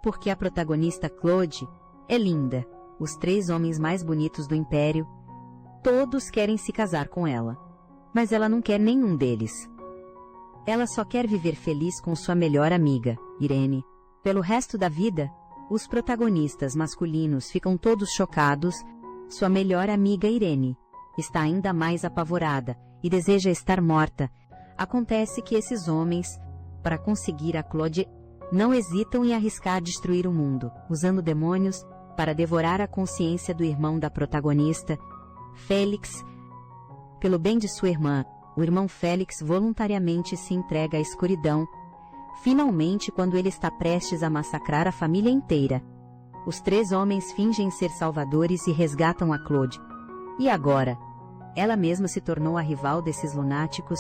porque a protagonista Claude é linda. Os 3 homens mais bonitos do Império, todos querem se casar com ela. Mas ela não quer nenhum deles. Ela só quer viver feliz com sua melhor amiga, Irene. Pelo resto da vida, os protagonistas masculinos ficam todos chocados. Sua melhor amiga Irene está ainda mais apavorada e deseja estar morta. Acontece que esses homens, para conseguir a Claude, não hesitam em arriscar destruir o mundo, usando demônios para devorar a consciência do irmão da protagonista, Félix. Pelo bem de sua irmã, o irmão Félix voluntariamente se entrega à escuridão. Finalmente, quando ele está prestes a massacrar a família inteira, os 3 homens fingem ser salvadores e resgatam a Claude. E agora? Ela mesma se tornou a rival desses lunáticos.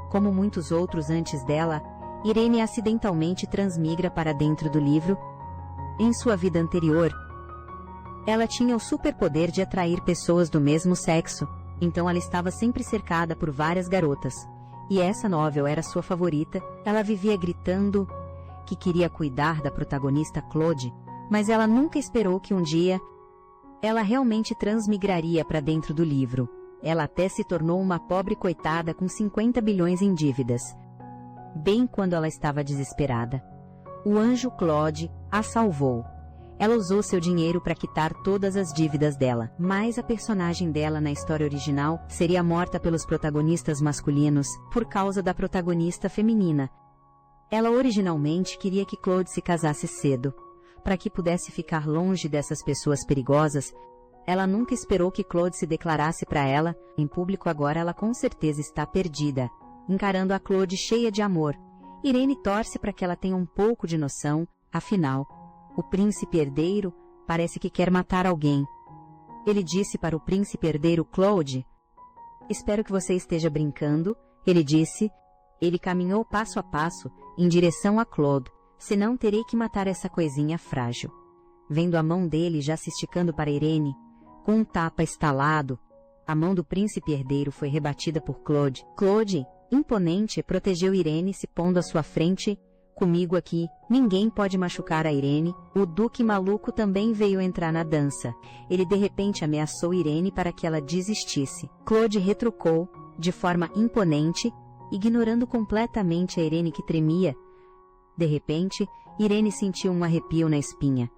Como muitos outros antes dela, Irene acidentalmente transmigra para dentro do livro. Em sua vida anterior, ela tinha o superpoder de atrair pessoas do mesmo sexo, então ela estava sempre cercada por várias garotas. E essa novel era sua favorita. Ela vivia gritando que queria cuidar da protagonista Claude, mas ela nunca esperou que um dia ela realmente transmigraria para dentro do livro. Ela até se tornou uma pobre coitada com 50 bilhões em dívidas. Bem quando ela estava desesperada, o anjo Claude a salvou. Ela usou seu dinheiro para quitar todas as dívidas dela, mas a personagem dela na história original seria morta pelos protagonistas masculinos por causa da protagonista feminina. Ela originalmente queria que Claude se casasse cedo, para que pudesse ficar longe dessas pessoas perigosas. Ela nunca esperou que Claude se declarasse para ela. Em público agora ela com certeza está perdida, encarando a Claude cheia de amor. Irene torce para que ela tenha um pouco de noção, afinal, o príncipe herdeiro parece que quer matar alguém. Ele disse para o príncipe herdeiro Claude: "Espero que você esteja brincando", ele disse. Ele caminhou passo a passo em direção a Claude. "Senão terei que matar essa coisinha frágil." Vendo a mão dele já se esticando para Irene, com um tapa estalado, a mão do príncipe herdeiro foi rebatida por Claude. Claude, imponente, protegeu Irene se pondo à sua frente. "Comigo aqui, ninguém pode machucar a Irene." O duque maluco também veio entrar na dança. Ele de repente ameaçou Irene para que ela desistisse. Claude retrucou, de forma imponente, ignorando completamente a Irene que tremia. De repente, Irene sentiu um arrepio na espinha.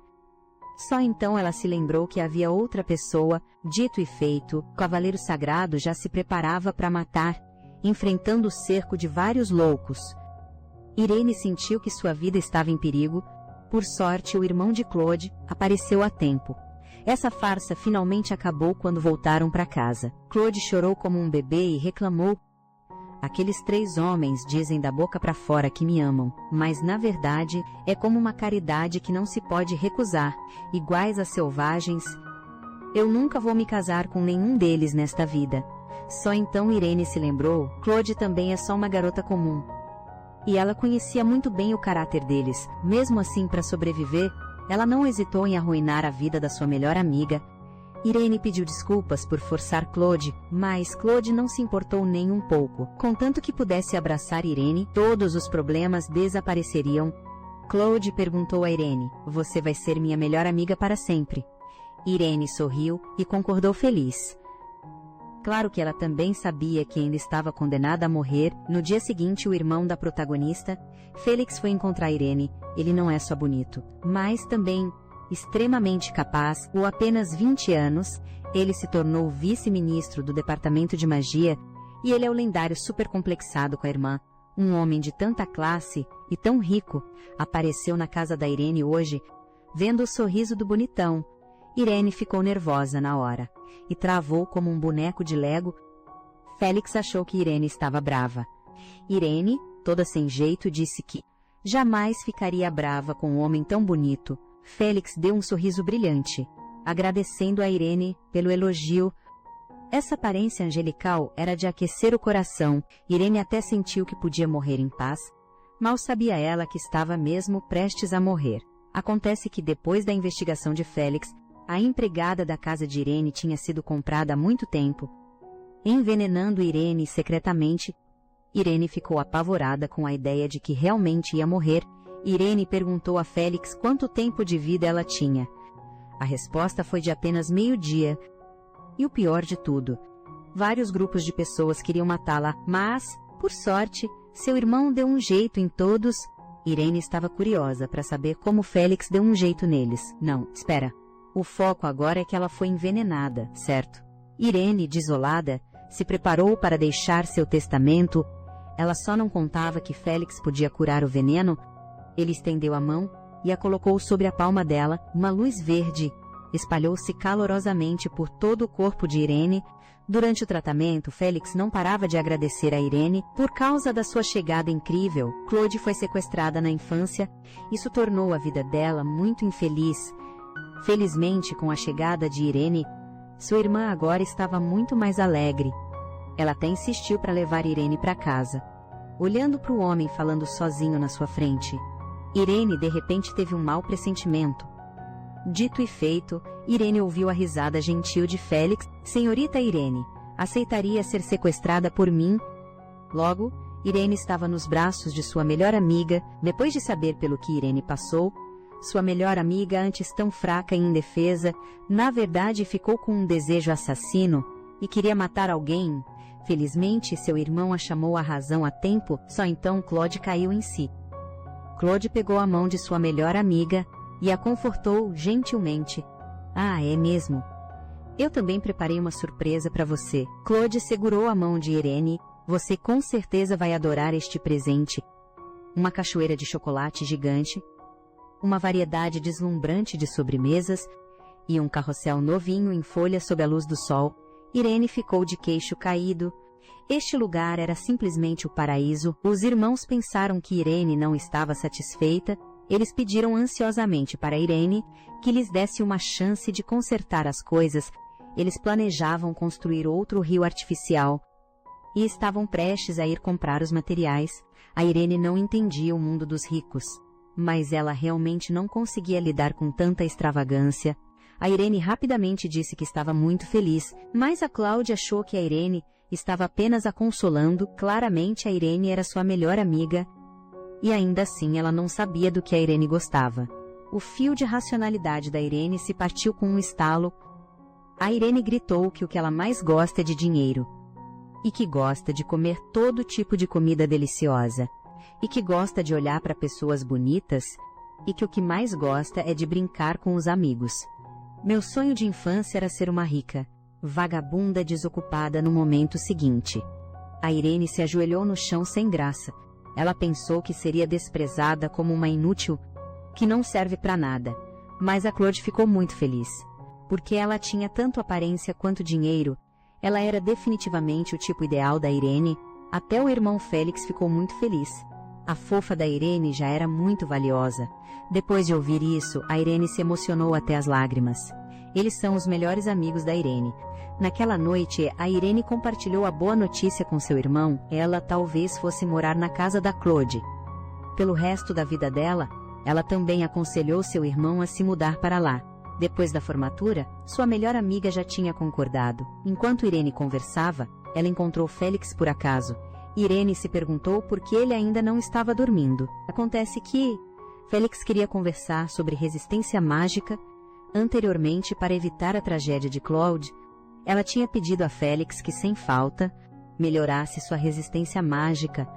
Só então ela se lembrou que havia outra pessoa. Dito e feito, o cavaleiro sagrado já se preparava para matar, enfrentando o cerco de vários loucos. Irene sentiu que sua vida estava em perigo. Por sorte, o irmão de Claude apareceu a tempo. Essa farsa finalmente acabou quando voltaram para casa. Claude chorou como um bebê e reclamou: "Aqueles 3 homens dizem da boca para fora que me amam, mas na verdade é como uma caridade que não se pode recusar, iguais a selvagens. Eu nunca vou me casar com nenhum deles nesta vida." Só então Irene se lembrou: Claude também é só uma garota comum. E ela conhecia muito bem o caráter deles. Mesmo assim, para sobreviver, ela não hesitou em arruinar a vida da sua melhor amiga. Irene pediu desculpas por forçar Claude, mas Claude não se importou nem um pouco. Contanto que pudesse abraçar Irene, todos os problemas desapareceriam. Claude perguntou a Irene: "Você vai ser minha melhor amiga para sempre?" Irene sorriu e concordou feliz. Claro que ela também sabia que ainda estava condenada a morrer. No dia seguinte, o irmão da protagonista, Félix, foi encontrar Irene. Ele não é só bonito, mas também extremamente capaz. Com apenas 20 anos, ele se tornou vice-ministro do Departamento de Magia, e ele é o lendário supercomplexado com a irmã. Um homem de tanta classe e tão rico apareceu na casa da Irene hoje. Vendo o sorriso do bonitão, Irene ficou nervosa na hora e travou como um boneco de Lego. Félix achou que Irene estava brava. Irene, toda sem jeito, disse que jamais ficaria brava com um homem tão bonito. Félix deu um sorriso brilhante, agradecendo a Irene pelo elogio. Essa aparência angelical era de aquecer o coração. Irene até sentiu que podia morrer em paz. Mal sabia ela que estava mesmo prestes a morrer. Acontece que depois da investigação de Félix, a empregada da casa de Irene tinha sido comprada há muito tempo, envenenando Irene secretamente. Irene ficou apavorada com a ideia de que realmente ia morrer Irene perguntou a Félix quanto tempo de vida ela tinha. A resposta foi de apenas meio-dia. E o pior de tudo, vários grupos de pessoas queriam matá-la, mas, por sorte, seu irmão deu um jeito em todos. Irene estava curiosa para saber como Félix deu um jeito neles. Não, espera. O foco agora é que ela foi envenenada, certo? Irene, desolada, se preparou para deixar seu testamento. Ela só não contava que Félix podia curar o veneno. Ele estendeu a mão e a colocou sobre a palma dela. Uma luz verde espalhou-se calorosamente por todo o corpo de Irene. Durante o tratamento, Félix não parava de agradecer a Irene por causa da sua chegada incrível. Claude foi sequestrada na infância. Isso tornou a vida dela muito infeliz. Felizmente, com a chegada de Irene, sua irmã agora estava muito mais alegre. Ela até insistiu para levar Irene para casa. Olhando para o homem falando sozinho na sua frente, Irene de repente teve um mau pressentimento. Dito e feito, Irene ouviu a risada gentil de Félix. Senhorita Irene, aceitaria ser sequestrada por mim? Logo, Irene estava nos braços de sua melhor amiga. Depois de saber pelo que Irene passou, sua melhor amiga, antes tão fraca e indefesa, na verdade ficou com um desejo assassino e queria matar alguém. Felizmente, seu irmão a chamou à razão a tempo, só então Claude caiu em si. Claude pegou a mão de sua melhor amiga e a confortou gentilmente. Ah, é mesmo? Eu também preparei uma surpresa para você. Claude segurou a mão de Irene. Você com certeza vai adorar este presente. Uma cachoeira de chocolate gigante, uma variedade deslumbrante de sobremesas e um carrossel novinho em folha sob a luz do sol. Irene ficou de queixo caído. Este lugar era simplesmente o paraíso. Os irmãos pensaram que Irene não estava satisfeita. Eles pediram ansiosamente para Irene que lhes desse uma chance de consertar as coisas. Eles planejavam construir outro rio artificial e estavam prestes a ir comprar os materiais. A Irene não entendia o mundo dos ricos, mas ela realmente não conseguia lidar com tanta extravagância. A Irene rapidamente disse que estava muito feliz, mas a Claude achou que a Irene estava apenas a consolando. Claramente a Irene era sua melhor amiga, e ainda assim ela não sabia do que a Irene gostava. O fio de racionalidade da Irene se partiu com um estalo. A Irene gritou que o que ela mais gosta é de dinheiro, e que gosta de comer todo tipo de comida deliciosa, e que gosta de olhar para pessoas bonitas, e que o que mais gosta é de brincar com os amigos. Meu sonho de infância era ser uma rica vagabunda desocupada no momento seguinte. A Irene se ajoelhou no chão sem graça. Ela pensou que seria desprezada como uma inútil que não serve para nada, mas a Claude ficou muito feliz, porque ela tinha tanto aparência quanto dinheiro. Ela era definitivamente o tipo ideal da Irene. Até o irmão Félix ficou muito feliz. A fofa da Irene já era muito valiosa. Depois de ouvir isso, a Irene se emocionou até as lágrimas. Eles são os melhores amigos da Irene. Naquela noite, a Irene compartilhou a boa notícia com seu irmão. Ela talvez fosse morar na casa da Claude. Pelo resto da vida dela, ela também aconselhou seu irmão a se mudar para lá. Depois da formatura, sua melhor amiga já tinha concordado. Enquanto Irene conversava, ela encontrou Félix por acaso. Irene se perguntou por que ele ainda não estava dormindo. Acontece que Félix queria conversar sobre resistência mágica. Anteriormente, para evitar a tragédia de Claude, ela tinha pedido a Félix que, sem falta, melhorasse sua resistência mágica.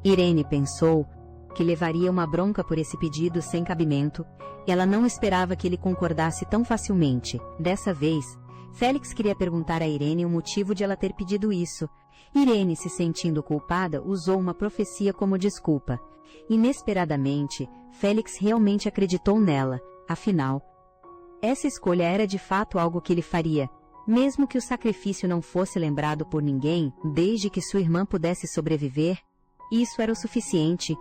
Irene pensou que levaria uma bronca por esse pedido sem cabimento, e ela não esperava que ele concordasse tão facilmente. Dessa vez, Félix queria perguntar a Irene o motivo de ela ter pedido isso. Irene, se sentindo culpada, usou uma profecia como desculpa. Inesperadamente, Félix realmente acreditou nela. Afinal, essa escolha era de fato algo que ele faria, mesmo que o sacrifício não fosse lembrado por ninguém, desde que sua irmã pudesse sobreviver. Isso era o suficiente.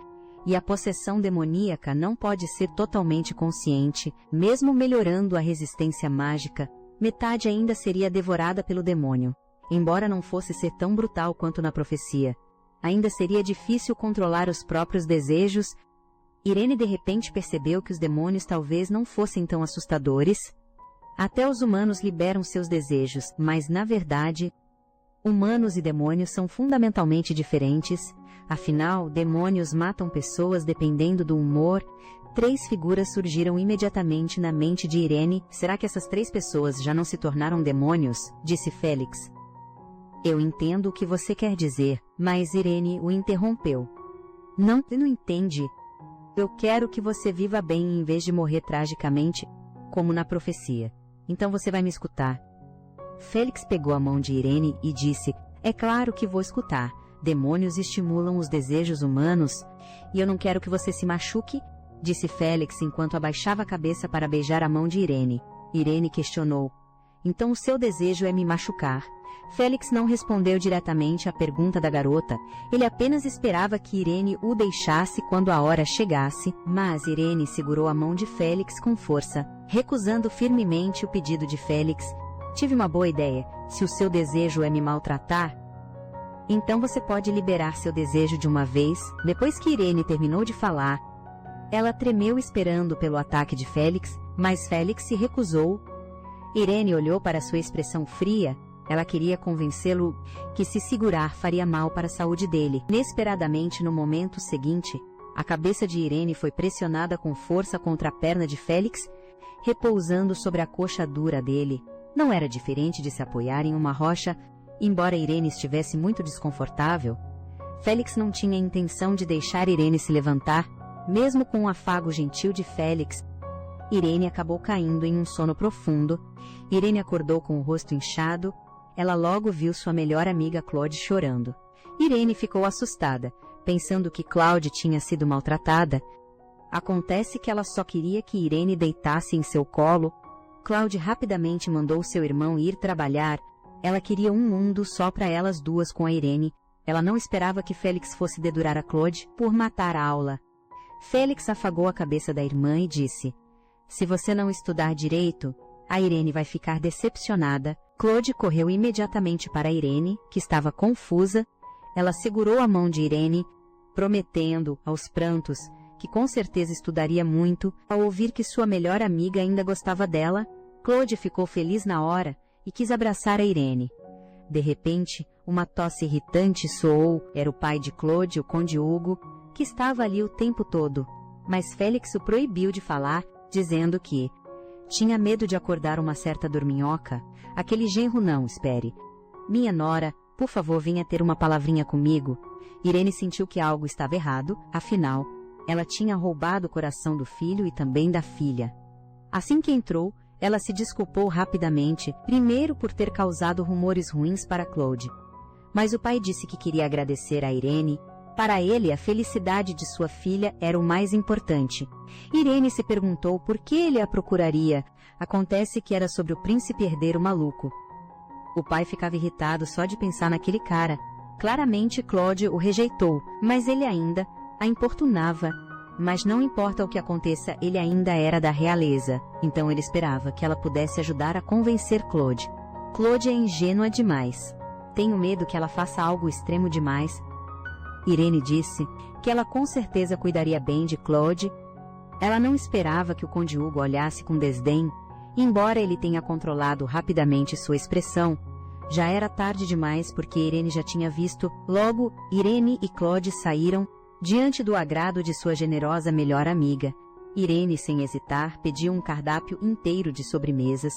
E a possessão demoníaca não pode ser totalmente consciente. Mesmo melhorando a resistência mágica, metade ainda seria devorada pelo demônio. Embora não fosse ser tão brutal quanto na profecia, ainda seria difícil controlar os próprios desejos. Irene de repente percebeu que os demônios talvez não fossem tão assustadores. Até os humanos liberam seus desejos, mas na verdade, humanos e demônios são fundamentalmente diferentes. Afinal, demônios matam pessoas dependendo do humor. 3 figuras surgiram imediatamente na mente de Irene. Será que essas 3 pessoas já não se tornaram demônios? Disse Félix. Eu entendo o que você quer dizer, mas Irene o interrompeu. Não, você não entende. Eu quero que você viva bem em vez de morrer tragicamente, como na profecia. Então você vai me escutar. Félix pegou a mão de Irene e disse, é claro que vou escutar. Demônios estimulam os desejos humanos, e eu não quero que você se machuque, disse Félix enquanto abaixava a cabeça para beijar a mão de Irene. Irene questionou, então o seu desejo é me machucar? Félix não respondeu diretamente à pergunta da garota, ele apenas esperava que Irene o deixasse quando a hora chegasse, mas Irene segurou a mão de Félix com força, recusando firmemente o pedido de Félix. Tive uma boa ideia, se o seu desejo é me maltratar, então você pode liberar seu desejo de uma vez. Depois que Irene terminou de falar, ela tremeu esperando pelo ataque de Félix, mas Félix se recusou. Irene olhou para sua expressão fria. Ela queria convencê-lo que se segurar faria mal para a saúde dele. Inesperadamente, no momento seguinte, a cabeça de Irene foi pressionada com força contra a perna de Félix, repousando sobre a coxa dura dele. Não era diferente de se apoiar em uma rocha. Embora Irene estivesse muito desconfortável, Félix não tinha intenção de deixar Irene se levantar, mesmo com o afago gentil de Félix. Irene acabou caindo em um sono profundo. Irene acordou com o rosto inchado. Ela logo viu sua melhor amiga Claude chorando. Irene ficou assustada, pensando que Claude tinha sido maltratada. Acontece que ela só queria que Irene deitasse em seu colo. Claude rapidamente mandou seu irmão ir trabalhar. Ela queria um mundo só para elas duas com a Irene. Ela não esperava que Félix fosse dedurar a Claude por matar a aula. Félix afagou a cabeça da irmã e disse, se você não estudar direito, a Irene vai ficar decepcionada. Claude correu imediatamente para a Irene, que estava confusa. Ela segurou a mão de Irene, prometendo, aos prantos, que com certeza estudaria muito. Ao ouvir que sua melhor amiga ainda gostava dela, Claude ficou feliz na hora e quis abraçar a Irene. De repente, uma tosse irritante soou. Era o pai de Claude, o Conde Hugo, que estava ali o tempo todo. Mas Félix o proibiu de falar, dizendo que tinha medo de acordar uma certa dorminhoca. Aquele genro não, espere. Minha nora, por favor, venha ter uma palavrinha comigo. Irene sentiu que algo estava errado, afinal, ela tinha roubado o coração do filho e também da filha. Assim que entrou, ela se desculpou rapidamente, primeiro por ter causado rumores ruins para Claude. Mas o pai disse que queria agradecer a Irene. Para ele, a felicidade de sua filha era o mais importante. Irene se perguntou por que ele a procuraria. Acontece que era sobre o príncipe herdeiro maluco. O pai ficava irritado só de pensar naquele cara. Claramente Claude o rejeitou, mas ele ainda a importunava. Mas não importa o que aconteça, ele ainda era da realeza. Então ele esperava que ela pudesse ajudar a convencer Claude. Claude é ingênua demais. Tenho medo que ela faça algo extremo demais. Irene disse que ela com certeza cuidaria bem de Claude. Ela não esperava que o Conde Hugo olhasse com desdém, embora ele tenha controlado rapidamente sua expressão. Já era tarde demais porque Irene já tinha visto. Logo, Irene e Claude saíram, diante do agrado de sua generosa melhor amiga. Irene, sem hesitar, pediu um cardápio inteiro de sobremesas.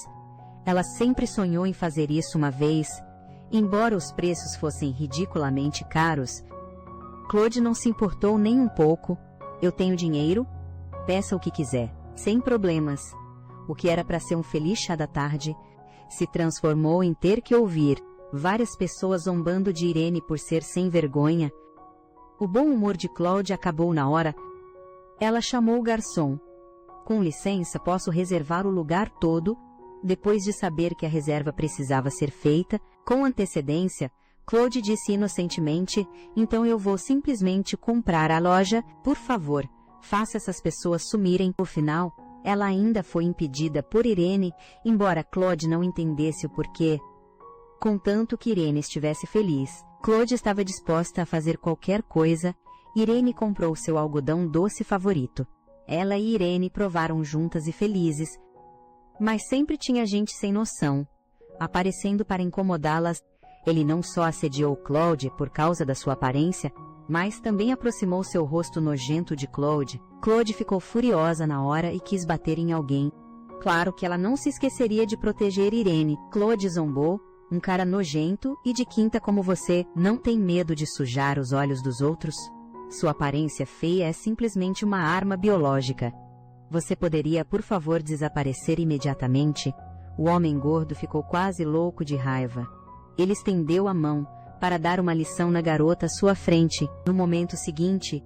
Ela sempre sonhou em fazer isso uma vez. Embora os preços fossem ridiculamente caros, Claude não se importou nem um pouco. Eu tenho dinheiro? Peça o que quiser, sem problemas. O que era para ser um feliz chá da tarde se transformou em ter que ouvir várias pessoas zombando de Irene por ser sem vergonha. O bom humor de Claude acabou na hora. Ela chamou o garçom. Com licença, posso reservar o lugar todo? Depois de saber que a reserva precisava ser feita com antecedência, Claude disse inocentemente, então eu vou simplesmente comprar a loja. Por favor, faça essas pessoas sumirem. No final, ela ainda foi impedida por Irene, embora Claude não entendesse o porquê. Contanto que Irene estivesse feliz, Claude estava disposta a fazer qualquer coisa. Irene comprou seu algodão doce favorito. Ela e Irene provaram juntas e felizes. Mas sempre tinha gente sem noção, aparecendo para incomodá-las. Ele não só assediou Claude por causa da sua aparência, mas também aproximou seu rosto nojento de Claude. Claude ficou furiosa na hora e quis bater em alguém. Claro que ela não se esqueceria de proteger Irene. Claude zombou: um cara nojento e de quinta como você não tem medo de sujar os olhos dos outros? Sua aparência feia é simplesmente uma arma biológica. Você poderia, por favor, desaparecer imediatamente? O homem gordo ficou quase louco de raiva. Ele estendeu a mão para dar uma lição na garota à sua frente. No momento seguinte,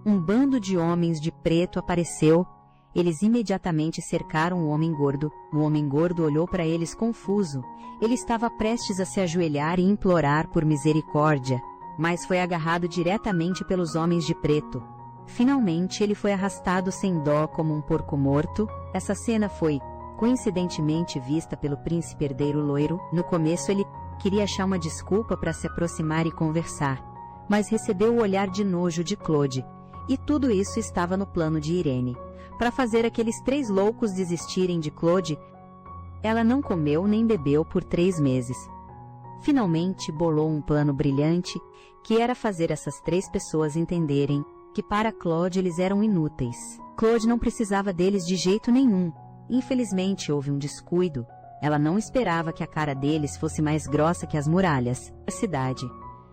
um bando de homens de preto apareceu. Eles imediatamente cercaram o homem gordo. O homem gordo olhou para eles confuso. Ele estava prestes a se ajoelhar e implorar por misericórdia, mas foi agarrado diretamente pelos homens de preto. Finalmente, ele foi arrastado sem dó como um porco morto. Essa cena foi, coincidentemente, vista pelo príncipe herdeiro loiro. No começo, ele queria achar uma desculpa para se aproximar e conversar, mas recebeu o olhar de nojo de Claude. E tudo isso estava no plano de Irene, para fazer aqueles 3 loucos desistirem de Claude. Ela não comeu nem bebeu por 3 meses. Finalmente bolou um plano brilhante, que era fazer essas 3 pessoas entenderem que para Claude eles eram inúteis. Claude não precisava deles de jeito nenhum. Infelizmente houve um descuido. Ela não esperava que a cara deles fosse mais grossa que as muralhas da cidade.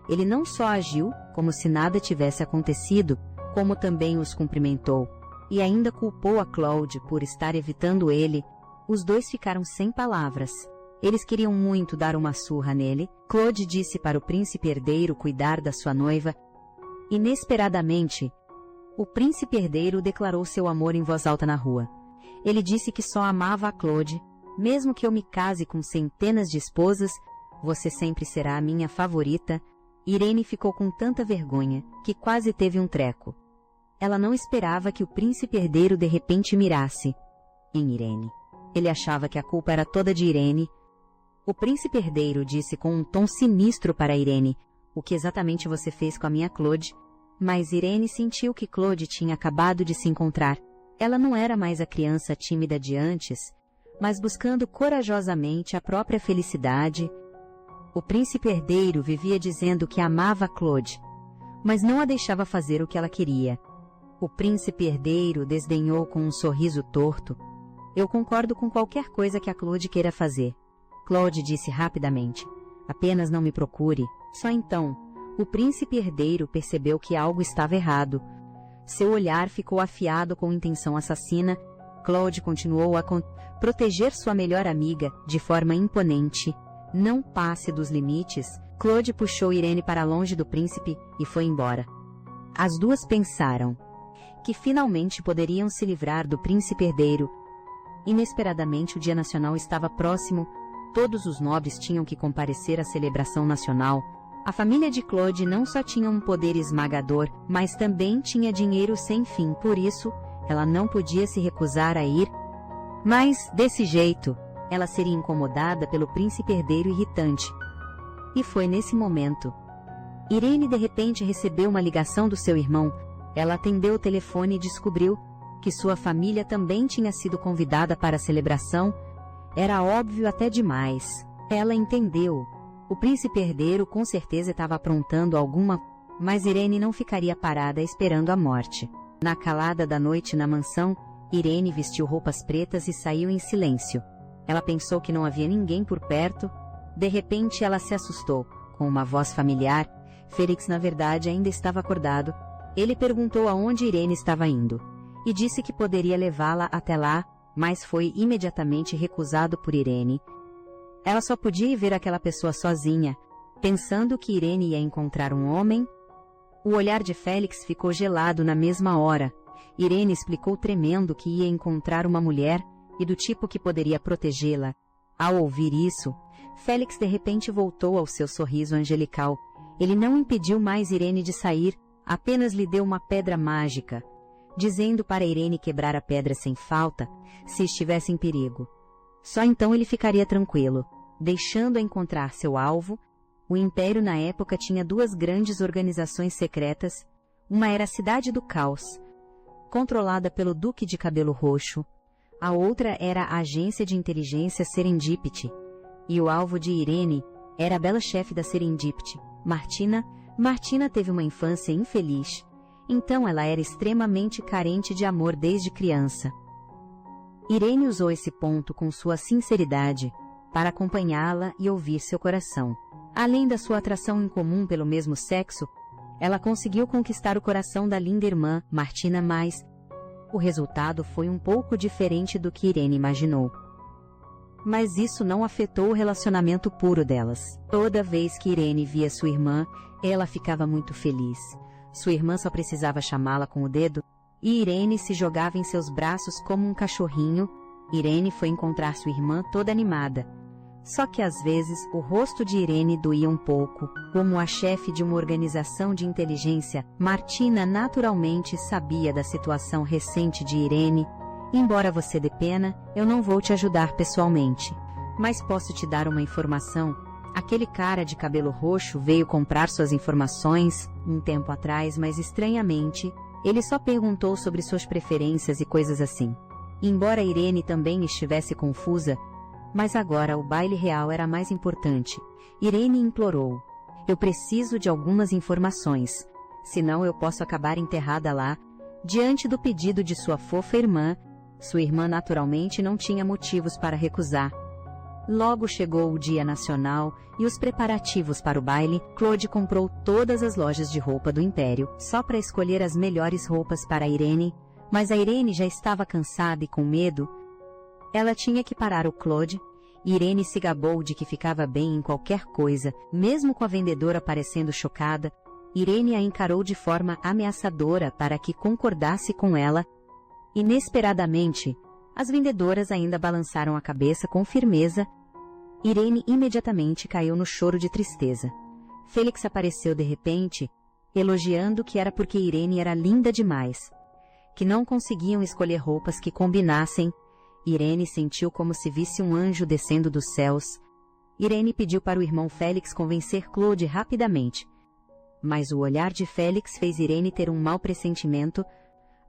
Ele não só agiu como se nada tivesse acontecido, como também os cumprimentou. E ainda culpou a Claude por estar evitando ele. Os dois ficaram sem palavras. Eles queriam muito dar uma surra nele. Claude disse para o príncipe herdeiro cuidar da sua noiva. Inesperadamente, o príncipe herdeiro declarou seu amor em voz alta na rua. Ele disse que só amava a Claude. Mesmo que eu me case com centenas de esposas, você sempre será a minha favorita. Irene ficou com tanta vergonha que quase teve um treco. Ela não esperava que o príncipe herdeiro de repente mirasse em Irene. Ele achava que a culpa era toda de Irene. O príncipe herdeiro disse com um tom sinistro para Irene: o que exatamente você fez com a minha Claude? Mas Irene sentiu que Claude tinha acabado de se encontrar. Ela não era mais a criança tímida de antes, mas buscando corajosamente a própria felicidade. O príncipe herdeiro vivia dizendo que amava Claude, mas não a deixava fazer o que ela queria. O príncipe herdeiro desdenhou com um sorriso torto. Eu concordo com qualquer coisa que a Claude queira fazer. Claude disse rapidamente. Apenas não me procure. Só então, o príncipe herdeiro percebeu que algo estava errado. Seu olhar ficou afiado com intenção assassina. Claude continuou a proteger sua melhor amiga de forma imponente. Não passe dos limites. Claude puxou Irene para longe do príncipe e foi embora. As duas pensaram que finalmente poderiam se livrar do príncipe herdeiro. Inesperadamente o Dia Nacional estava próximo. Todos os nobres tinham que comparecer à celebração nacional. A família de Claude não só tinha um poder esmagador, mas também tinha dinheiro sem fim. Por isso, ela não podia se recusar a ir. Mas, desse jeito, ela seria incomodada pelo príncipe herdeiro irritante. E foi nesse momento. Irene de repente recebeu uma ligação do seu irmão. Ela atendeu o telefone e descobriu que sua família também tinha sido convidada para a celebração. Era óbvio até demais. Ela entendeu. O príncipe herdeiro com certeza estava aprontando alguma, mas Irene não ficaria parada esperando a morte. Na calada da noite na mansão, Irene vestiu roupas pretas e saiu em silêncio. Ela pensou que não havia ninguém por perto. De repente ela se assustou, com uma voz familiar. Félix na verdade ainda estava acordado. Ele perguntou aonde Irene estava indo, e disse que poderia levá-la até lá, mas foi imediatamente recusado por Irene. Ela só podia ir ver aquela pessoa sozinha, pensando que Irene ia encontrar um homem. O olhar de Félix ficou gelado na mesma hora. Irene explicou tremendo que ia encontrar uma mulher, e do tipo que poderia protegê-la. Ao ouvir isso, Félix de repente voltou ao seu sorriso angelical. Ele não impediu mais Irene de sair, apenas lhe deu uma pedra mágica, dizendo para Irene quebrar a pedra sem falta, se estivesse em perigo. Só então ele ficaria tranquilo, deixando-a encontrar seu alvo. O Império na época tinha 2 grandes organizações secretas. Uma era a Cidade do Caos, controlada pelo Duque de Cabelo Roxo. A outra era a Agência de Inteligência Serendipity. E o alvo de Irene era a bela chefe da Serendipity, Martina Martina teve uma infância infeliz, então ela era extremamente carente de amor desde criança. Irene usou esse ponto com sua sinceridade para acompanhá-la e ouvir seu coração. Além da sua atração em comum pelo mesmo sexo, ela conseguiu conquistar o coração da linda irmã, Martina, mas o resultado foi um pouco diferente do que Irene imaginou. Mas isso não afetou o relacionamento puro delas. Toda vez que Irene via sua irmã, ela ficava muito feliz. Sua irmã só precisava chamá-la com o dedo, e Irene se jogava em seus braços como um cachorrinho. Irene foi encontrar sua irmã toda animada. Só que às vezes o rosto de Irene doía um pouco. Como a chefe de uma organização de inteligência, Martina naturalmente sabia da situação recente de Irene. Embora você dê pena, eu não vou te ajudar pessoalmente. Mas posso te dar uma informação. Aquele cara de cabelo roxo veio comprar suas informações um tempo atrás, mas estranhamente, ele só perguntou sobre suas preferências e coisas assim. Embora Irene também estivesse confusa, mas agora o baile real era mais importante. Irene implorou: eu preciso de algumas informações, senão eu posso acabar enterrada lá. Diante do pedido de sua fofa irmã, sua irmã naturalmente não tinha motivos para recusar. Logo chegou o Dia Nacional e os preparativos para o baile. Claude comprou todas as lojas de roupa do Império, só para escolher as melhores roupas para Irene, mas a Irene já estava cansada e com medo. Ela tinha que parar o Claude. Irene se gabou de que ficava bem em qualquer coisa, mesmo com a vendedora parecendo chocada. Irene a encarou de forma ameaçadora para que concordasse com ela. Inesperadamente, as vendedoras ainda balançaram a cabeça com firmeza. Irene imediatamente caiu no choro de tristeza. Félix apareceu de repente, elogiando que era porque Irene era linda demais, que não conseguiam escolher roupas que combinassem. Irene sentiu como se visse um anjo descendo dos céus. Irene pediu para o irmão Félix convencer Claude rapidamente. Mas o olhar de Félix fez Irene ter um mau pressentimento.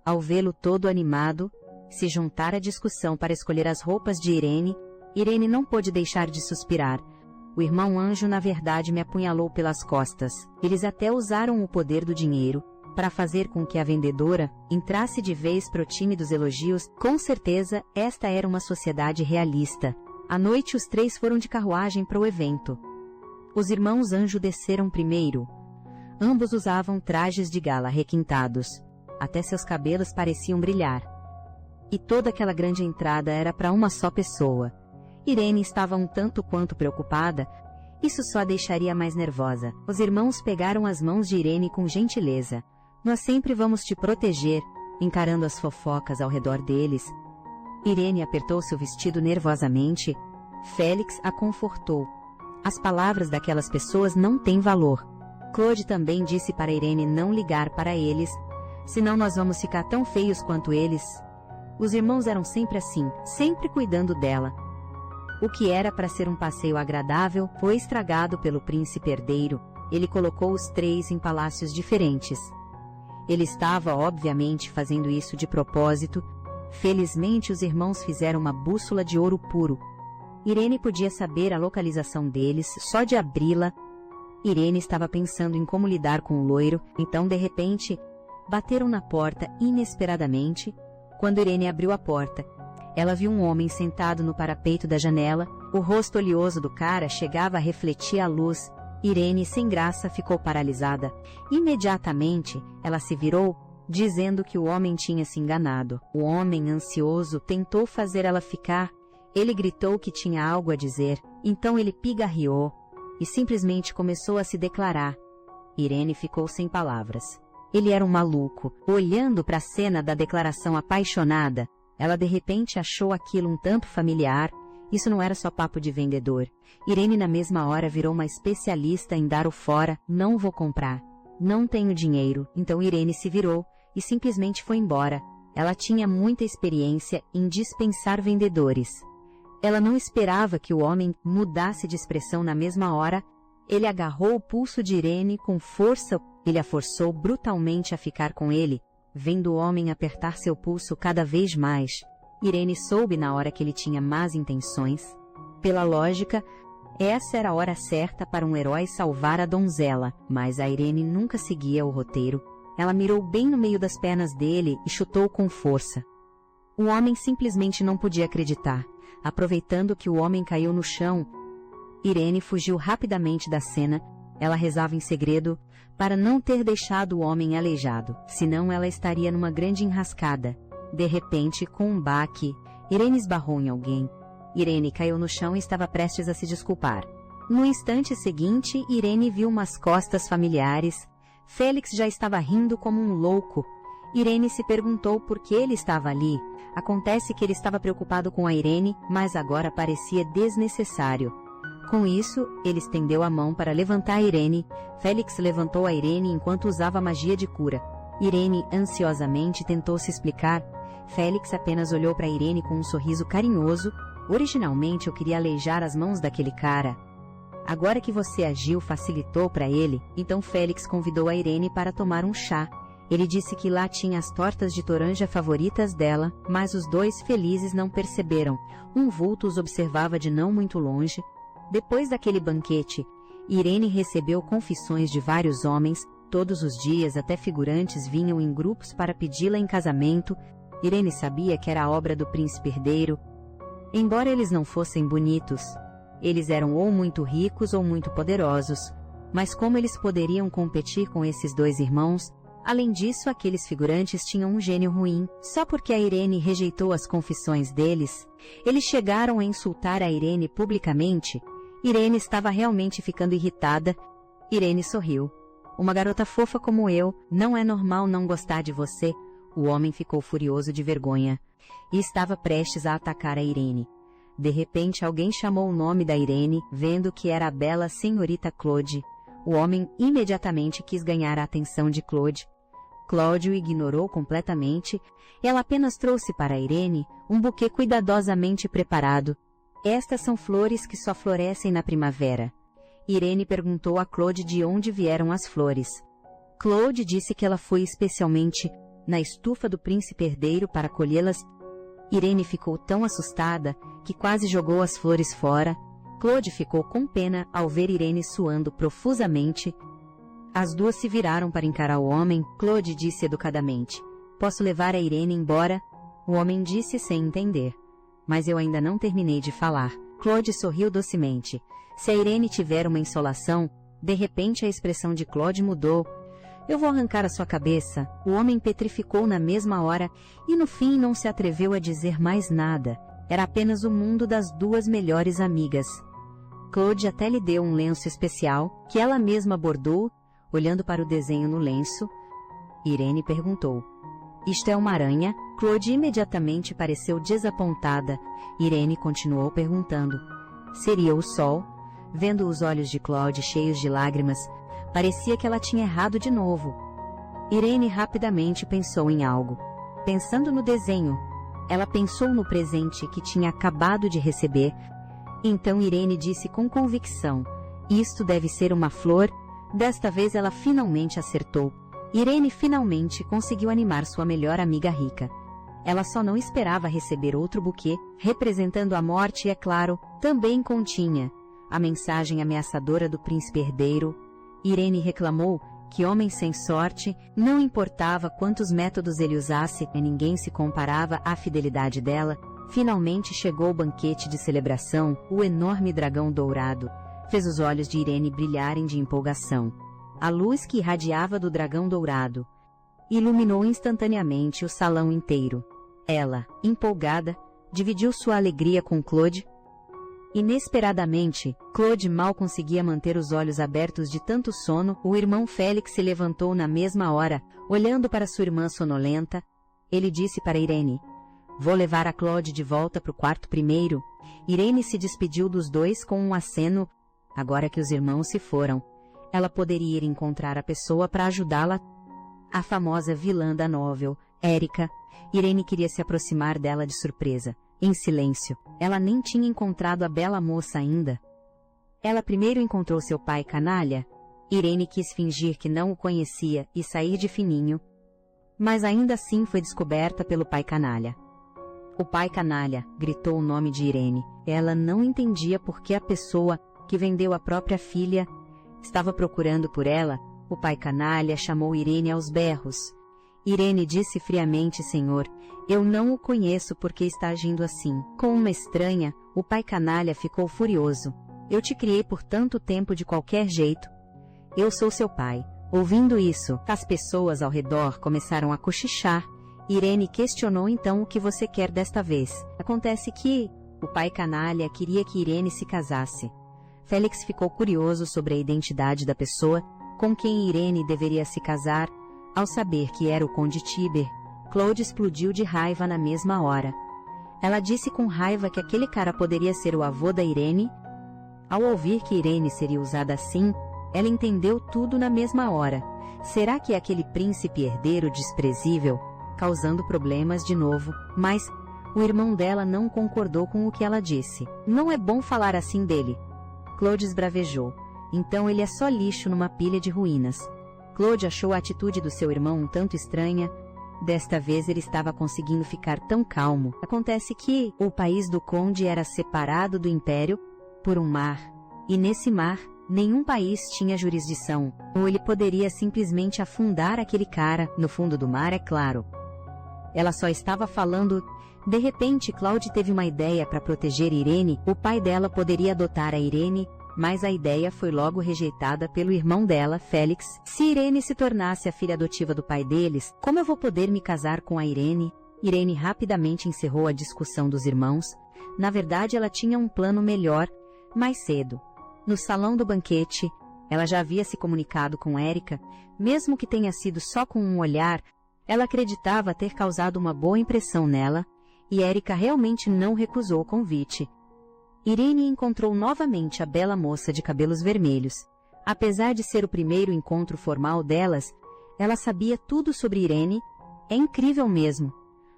Ao vê-lo todo animado, se juntar à discussão para escolher as roupas de Irene, Irene não pôde deixar de suspirar. O irmão anjo na verdade me apunhalou pelas costas. Eles até usaram o poder do dinheiro para fazer com que a vendedora entrasse de vez pro time dos elogios. Com certeza, esta era uma sociedade realista. À noite os três foram de carruagem para o evento. Os irmãos anjo desceram primeiro. Ambos usavam trajes de gala requintados. Até seus cabelos pareciam brilhar. E toda aquela grande entrada era para uma só pessoa. Irene estava um tanto quanto preocupada. Isso só a deixaria mais nervosa. Os irmãos pegaram as mãos de Irene com gentileza. Nós sempre vamos te proteger, encarando as fofocas ao redor deles. Irene apertou seu vestido nervosamente. Félix a confortou. As palavras daquelas pessoas não têm valor. Claude também disse para Irene não ligar para eles, senão nós vamos ficar tão feios quanto eles. Os irmãos eram sempre assim, sempre cuidando dela. O que era para ser um passeio agradável foi estragado pelo príncipe herdeiro. Ele colocou os três em palácios diferentes. Ele estava, obviamente, fazendo isso de propósito. Felizmente, os irmãos fizeram uma bússola de ouro puro. Irene podia saber a localização deles só de abri-la. Irene estava pensando em como lidar com o loiro, então, de repente, bateram na porta inesperadamente. Quando Irene abriu a porta, ela viu um homem sentado no parapeito da janela. O rosto oleoso do cara chegava a refletir a luz. Irene, sem graça, ficou paralisada. Imediatamente, ela se virou, dizendo que o homem tinha se enganado. O homem, ansioso, tentou fazer ela ficar. Ele gritou que tinha algo a dizer, então ele pigarreou e simplesmente começou a se declarar. Irene ficou sem palavras. Ele era um maluco. Olhando para a cena da declaração apaixonada, ela de repente achou aquilo um tanto familiar. Isso não era só papo de vendedor. Irene na mesma hora virou uma especialista em dar o fora. Não vou comprar. Não tenho dinheiro. Então Irene se virou e simplesmente foi embora. Ela tinha muita experiência em dispensar vendedores. Ela não esperava que o homem mudasse de expressão na mesma hora. Ele agarrou o pulso de Irene com força. Ele a forçou brutalmente a ficar com ele, vendo o homem apertar seu pulso cada vez mais. Irene soube na hora que ele tinha más intenções. Pela lógica, Essa era a hora certa para um herói salvar a donzela, mas a Irene nunca seguia o roteiro. Ela mirou bem no meio das pernas dele e chutou com força. O homem simplesmente não podia acreditar. Aproveitando que o homem caiu no chão, Irene fugiu rapidamente da cena. Ela rezava em segredo para não ter deixado o homem aleijado, senão ela estaria numa grande enrascada. De repente, com um baque, Irene esbarrou em alguém. Irene caiu no chão e estava prestes a se desculpar. No instante seguinte, Irene viu umas costas familiares. Félix já estava rindo como um louco. Irene se perguntou por que ele estava ali. Acontece que ele estava preocupado com a Irene, mas agora parecia desnecessário. Com isso, ele estendeu a mão para levantar a Irene. Félix levantou a Irene enquanto usava a magia de cura. Irene ansiosamente tentou se explicar. Félix apenas olhou para Irene com um sorriso carinhoso. Originalmente eu queria aleijar as mãos daquele cara. Agora que você agiu, facilitou para ele. Então Félix convidou a Irene para tomar um chá. Ele disse que lá tinha as tortas de toranja favoritas dela, mas os dois felizes não perceberam. Um vulto os observava de não muito longe. Depois daquele banquete, Irene recebeu confissões de vários homens. Todos os dias até figurantes vinham em grupos para pedi-la em casamento. Irene sabia que era a obra do príncipe herdeiro. Embora eles não fossem bonitos, eles eram ou muito ricos ou muito poderosos. Mas como eles poderiam competir com esses dois irmãos? Além disso, aqueles figurantes tinham um gênio ruim. Só porque a Irene rejeitou as confissões deles, eles chegaram a insultar a Irene publicamente. Irene estava realmente ficando irritada. Irene sorriu. Uma garota fofa como eu, não é normal não gostar de você. O homem ficou furioso de vergonha e estava prestes a atacar a Irene. De repente, alguém chamou o nome da Irene, vendo que era a bela senhorita Claude. O homem imediatamente quis ganhar a atenção de Claude. Claude o ignorou completamente. Ela apenas trouxe para a Irene um buquê cuidadosamente preparado. Estas são flores que só florescem na primavera. Irene perguntou a Claude de onde vieram as flores. Claude disse que ela foi especialmente na estufa do príncipe herdeiro para colhê-las. Irene ficou tão assustada que quase jogou as flores fora. Claude ficou com pena ao ver Irene suando profusamente. As duas se viraram para encarar o homem. Claude disse educadamente: "Posso levar a Irene embora?" O homem disse sem entender: "Mas eu ainda não terminei de falar." Claude sorriu docemente. Se a Irene tiver uma insolação, de repente a expressão de Claude mudou. "Eu vou arrancar a sua cabeça." O homem petrificou na mesma hora e no fim não se atreveu a dizer mais nada. Era apenas o mundo das duas melhores amigas. Claude até lhe deu um lenço especial, que ela mesma bordou. Olhando para o desenho no lenço, Irene perguntou: "Isto é uma aranha?" Claude imediatamente pareceu desapontada. Irene continuou perguntando: "Seria o sol?" Vendo os olhos de Claude cheios de lágrimas, parecia que ela tinha errado de novo. Irene rapidamente pensou em algo. Pensando no desenho, ela pensou no presente que tinha acabado de receber. Então Irene disse com convicção: "Isto deve ser uma flor." Desta vez ela finalmente acertou. Irene finalmente conseguiu animar sua melhor amiga rica. Ela só não esperava receber outro buquê, representando a morte, e, é claro, também continha a mensagem ameaçadora do príncipe herdeiro. Irene reclamou que homem sem sorte, não importava quantos métodos ele usasse, ninguém se comparava à fidelidade dela. Finalmente chegou o banquete de celebração. O enorme dragão dourado fez os olhos de Irene brilharem de empolgação. A luz que irradiava do dragão dourado iluminou instantaneamente o salão inteiro. Ela, empolgada, dividiu sua alegria com Claude. Inesperadamente, Claude mal conseguia manter os olhos abertos de tanto sono. O irmão Félix se levantou na mesma hora, olhando para sua irmã sonolenta. Ele disse para Irene: "Vou levar a Claude de volta para o quarto primeiro." Irene se despediu dos dois com um aceno. Agora que os irmãos se foram, ela poderia ir encontrar a pessoa para ajudá-la. A famosa vilã da novel, Erika. Irene queria se aproximar dela de surpresa, em silêncio. Ela nem tinha encontrado a bela moça ainda. Ela primeiro encontrou seu pai canalha. Irene quis fingir que não o conhecia e sair de fininho, mas ainda assim foi descoberta pelo pai canalha. "O pai canalha!" gritou o nome de Irene. Ela não entendia por que a pessoa que vendeu a própria filha, estava procurando por ela. O pai canalha chamou Irene aos berros. Irene disse friamente: Senhor, eu não o conheço porque está agindo assim. Com uma estranha, o pai canalha ficou furioso. Eu te criei por tanto tempo de qualquer jeito. Eu sou seu pai. Ouvindo isso, as pessoas ao redor começaram a cochichar. Irene questionou então: o que você quer desta vez? Acontece que o pai canalha queria que Irene se casasse. Félix ficou curioso sobre a identidade da pessoa com quem Irene deveria se casar. Ao saber que era o Conde Tiber, Claude explodiu de raiva na mesma hora. Ela disse com raiva que aquele cara poderia ser o avô da Irene. Ao ouvir que Irene seria usada assim, ela entendeu tudo na mesma hora. Será que é aquele príncipe herdeiro desprezível, causando problemas de novo? Mas o irmão dela não concordou com o que ela disse. Não é bom falar assim dele. Claude esbravejou. Então ele é só lixo numa pilha de ruínas. Claude achou a atitude do seu irmão um tanto estranha. Desta vez ele estava conseguindo ficar tão calmo. Acontece que o país do conde era separado do império por um mar. E nesse mar, nenhum país tinha jurisdição. Ou ele poderia simplesmente afundar aquele cara, no fundo do mar, é claro. Ela só estava falando. De repente, Claude teve uma ideia para proteger Irene. O pai dela poderia adotar a Irene, mas a ideia foi logo rejeitada pelo irmão dela, Félix. Se Irene se tornasse a filha adotiva do pai deles, como eu vou poder me casar com a Irene? Irene rapidamente encerrou a discussão dos irmãos. Na verdade, ela tinha um plano melhor. Mais cedo, no salão do banquete, ela já havia se comunicado com Érica. Mesmo que tenha sido só com um olhar, ela acreditava ter causado uma boa impressão nela, e Érica realmente não recusou o convite. Irene encontrou novamente a bela moça de cabelos vermelhos. Apesar de ser o primeiro encontro formal delas, ela sabia tudo sobre Irene. É incrível mesmo.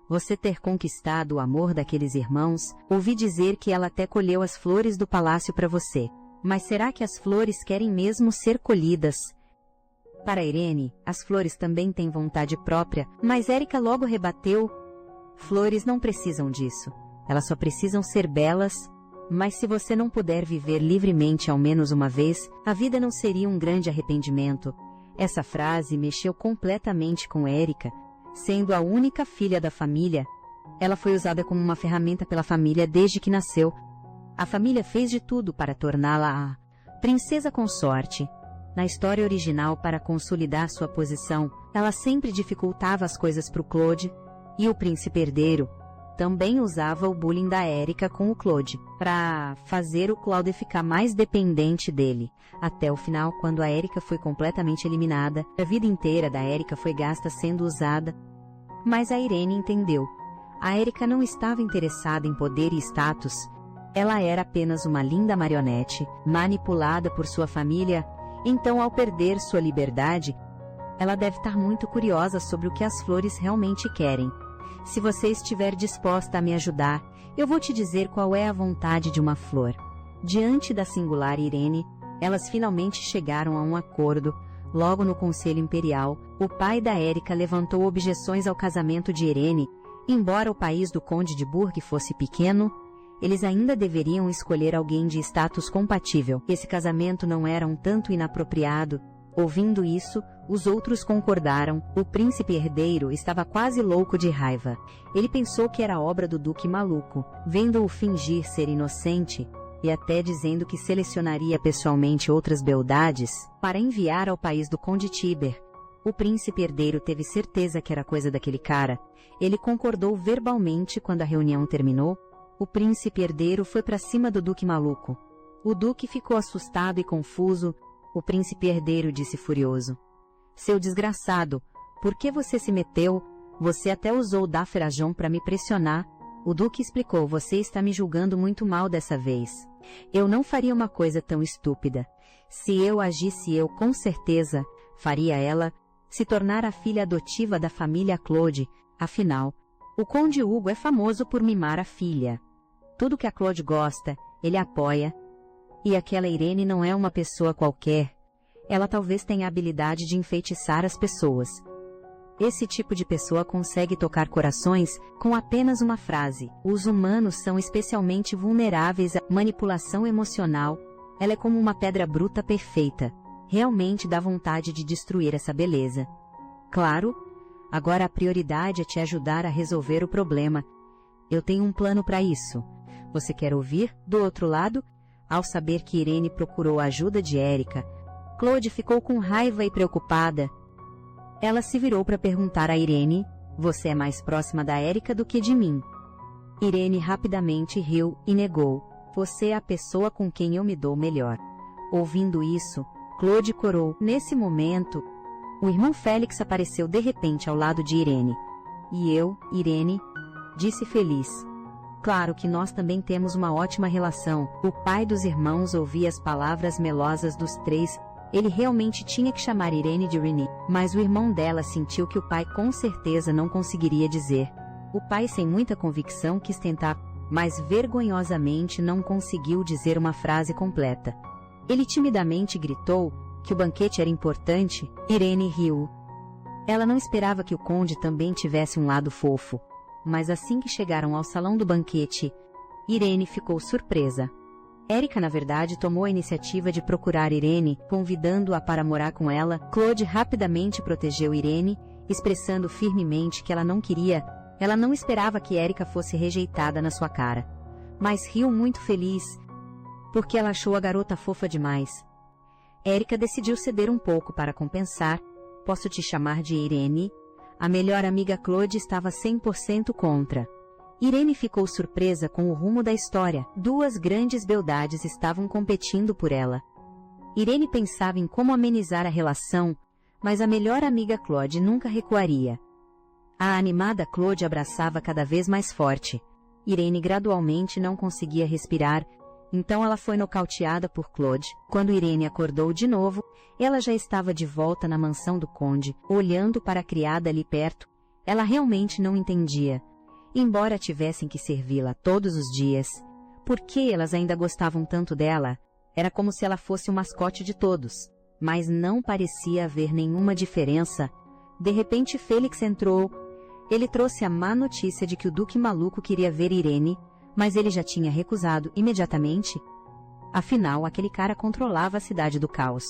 Você ter conquistado o amor daqueles irmãos. Ouvi dizer que ela até colheu as flores do palácio para você. Mas será que as flores querem mesmo ser colhidas? Para Irene, as flores também têm vontade própria, mas Érica logo rebateu. Flores não precisam disso. Elas só precisam ser belas. Mas se você não puder viver livremente ao menos uma vez, a vida não seria um grande arrependimento. Essa frase mexeu completamente com Érica. Sendo a única filha da família, ela foi usada como uma ferramenta pela família desde que nasceu. A família fez de tudo para torná-la a princesa consorte. Na história original, para consolidar sua posição, ela sempre dificultava as coisas para o Claude, e o príncipe herdeiro também usava o bullying da Érica com o Claude, para fazer o Claude ficar mais dependente dele. Até o final, quando a Érica foi completamente eliminada, a vida inteira da Érica foi gasta sendo usada. Mas a Irene entendeu. A Érica não estava interessada em poder e status. Ela era apenas uma linda marionete, manipulada por sua família. Então, ao perder sua liberdade, ela deve estar muito curiosa sobre o que as flores realmente querem. Se você estiver disposta a me ajudar, eu vou te dizer qual é a vontade de uma flor. Diante da singular Irene, elas finalmente chegaram a um acordo. Logo no Conselho Imperial, o pai da Érica levantou objeções ao casamento de Irene. Embora o país do Conde de Burgh fosse pequeno, eles ainda deveriam escolher alguém de status compatível. Esse casamento não era um tanto inapropriado. Ouvindo isso, os outros concordaram. O príncipe herdeiro estava quase louco de raiva. Ele pensou que era obra do duque maluco, vendo-o fingir ser inocente, e até dizendo que selecionaria pessoalmente outras beldades para enviar ao país do Conde Tiber. O príncipe herdeiro teve certeza que era coisa daquele cara. Ele concordou verbalmente quando a reunião terminou. O príncipe herdeiro foi para cima do duque maluco. O duque ficou assustado e confuso. O príncipe herdeiro disse furioso: Seu desgraçado, por que você se meteu? Você até usou o Dafrajon para me pressionar. O duque explicou: Você está me julgando muito mal dessa vez. Eu não faria uma coisa tão estúpida. Se eu agisse, eu com certeza faria ela se tornar a filha adotiva da família Claude. Afinal, o Conde Hugo é famoso por mimar a filha. Tudo que a Claude gosta, ele apoia. E aquela Irene não é uma pessoa qualquer. Ela talvez tenha a habilidade de enfeitiçar as pessoas. Esse tipo de pessoa consegue tocar corações com apenas uma frase. Os humanos são especialmente vulneráveis à manipulação emocional. Ela é como uma pedra bruta perfeita. Realmente dá vontade de destruir essa beleza. Claro, agora a prioridade é te ajudar a resolver o problema. Eu tenho um plano para isso. Você quer ouvir? Do outro lado, ao saber que Irene procurou a ajuda de Erika, Claude ficou com raiva e preocupada. Ela se virou para perguntar a Irene: você é mais próxima da Erika do que de mim? Irene rapidamente riu e negou: você é a pessoa com quem eu me dou melhor. Ouvindo isso, Claude corou. Nesse momento, o irmão Félix apareceu de repente ao lado de Irene. E eu, Irene, disse feliz. Claro que nós também temos uma ótima relação. O pai dos irmãos ouvia as palavras melosas dos três. Ele realmente tinha que chamar Irene de Irene, mas o irmão dela sentiu que o pai com certeza não conseguiria dizer. O pai, sem muita convicção, quis tentar, mas vergonhosamente não conseguiu dizer uma frase completa. Ele timidamente gritou que o banquete era importante. Irene riu. Ela não esperava que o conde também tivesse um lado fofo. Mas assim que chegaram ao salão do banquete, Irene ficou surpresa. Erika, na verdade, tomou a iniciativa de procurar Irene, convidando-a para morar com ela. Claude rapidamente protegeu Irene, expressando firmemente que ela não esperava que Erika fosse rejeitada na sua cara. Mas riu muito feliz, porque ela achou a garota fofa demais. Erika decidiu ceder um pouco para compensar. Posso te chamar de Irene? A melhor amiga Claude estava 100% contra. Irene ficou surpresa com o rumo da história. Duas grandes beldades estavam competindo por ela. Irene pensava em como amenizar a relação, mas a melhor amiga Claude nunca recuaria. A animada Claude abraçava cada vez mais forte. Irene gradualmente não conseguia respirar, então ela foi nocauteada por Claude. Quando Irene acordou de novo, ela já estava de volta na mansão do conde, olhando para a criada ali perto. Ela realmente não entendia. Embora tivessem que servi-la todos os dias, por que elas ainda gostavam tanto dela? Era como se ela fosse o mascote de todos. Mas não parecia haver nenhuma diferença. De repente Félix entrou. Ele trouxe a má notícia de que o Duque Maluco queria ver Irene, mas ele já tinha recusado imediatamente. Afinal, aquele cara controlava a cidade do caos.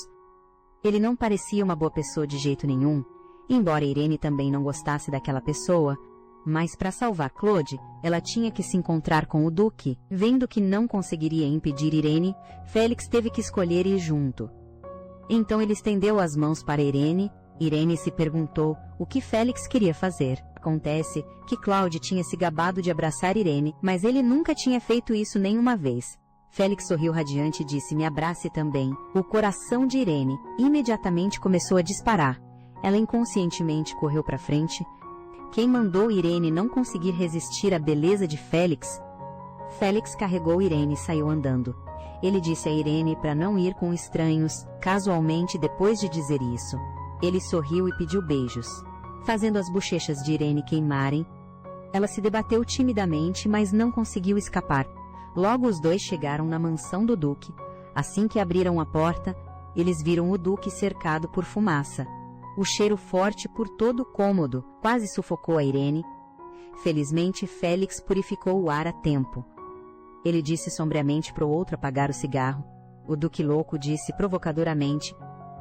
Ele não parecia uma boa pessoa de jeito nenhum, embora Irene também não gostasse daquela pessoa, mas para salvar Claude, ela tinha que se encontrar com o Duque. Vendo que não conseguiria impedir Irene, Félix teve que escolher ir junto. Então ele estendeu as mãos para Irene. Irene se perguntou o que Félix queria fazer. Acontece que Claude tinha se gabado de abraçar Irene, mas ele nunca tinha feito isso nenhuma vez. Félix sorriu radiante e disse: me abrace também. O coração de Irene imediatamente começou a disparar. Ela inconscientemente correu para frente. Quem mandou Irene não conseguir resistir à beleza de Félix? Félix carregou Irene e saiu andando. Ele disse a Irene para não ir com estranhos. Casualmente, depois de dizer isso, ele sorriu e pediu beijos, fazendo as bochechas de Irene queimarem. Ela se debateu timidamente, mas não conseguiu escapar. Logo os dois chegaram na mansão do Duque. Assim que abriram a porta, eles viram o Duque cercado por fumaça. O cheiro forte por todo o cômodo quase sufocou a Irene. Felizmente, Félix purificou o ar a tempo. Ele disse sombriamente para o outro apagar o cigarro. O Duque louco disse provocadoramente: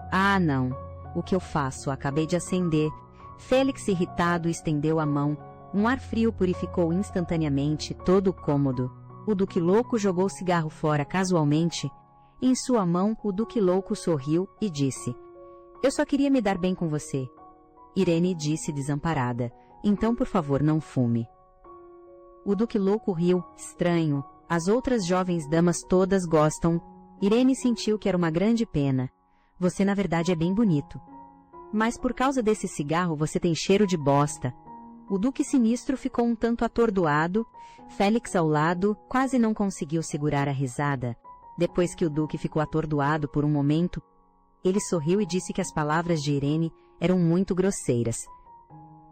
ah, não. O que eu faço? Acabei de acender. Félix, irritado, estendeu a mão. Um ar frio purificou instantaneamente todo o cômodo. O Duque louco jogou o cigarro fora casualmente. Em sua mão, o Duque louco sorriu e disse: eu só queria me dar bem com você. Irene disse desamparada: então por favor não fume. O Duque louco riu. Estranho. As outras jovens damas todas gostam. Irene sentiu que era uma grande pena. Você na verdade é bem bonito. Mas por causa desse cigarro você tem cheiro de bosta. O Duque Sinistro ficou um tanto atordoado. Félix ao lado quase não conseguiu segurar a risada. Depois que o Duque ficou atordoado por um momento, ele sorriu e disse que as palavras de Irene eram muito grosseiras.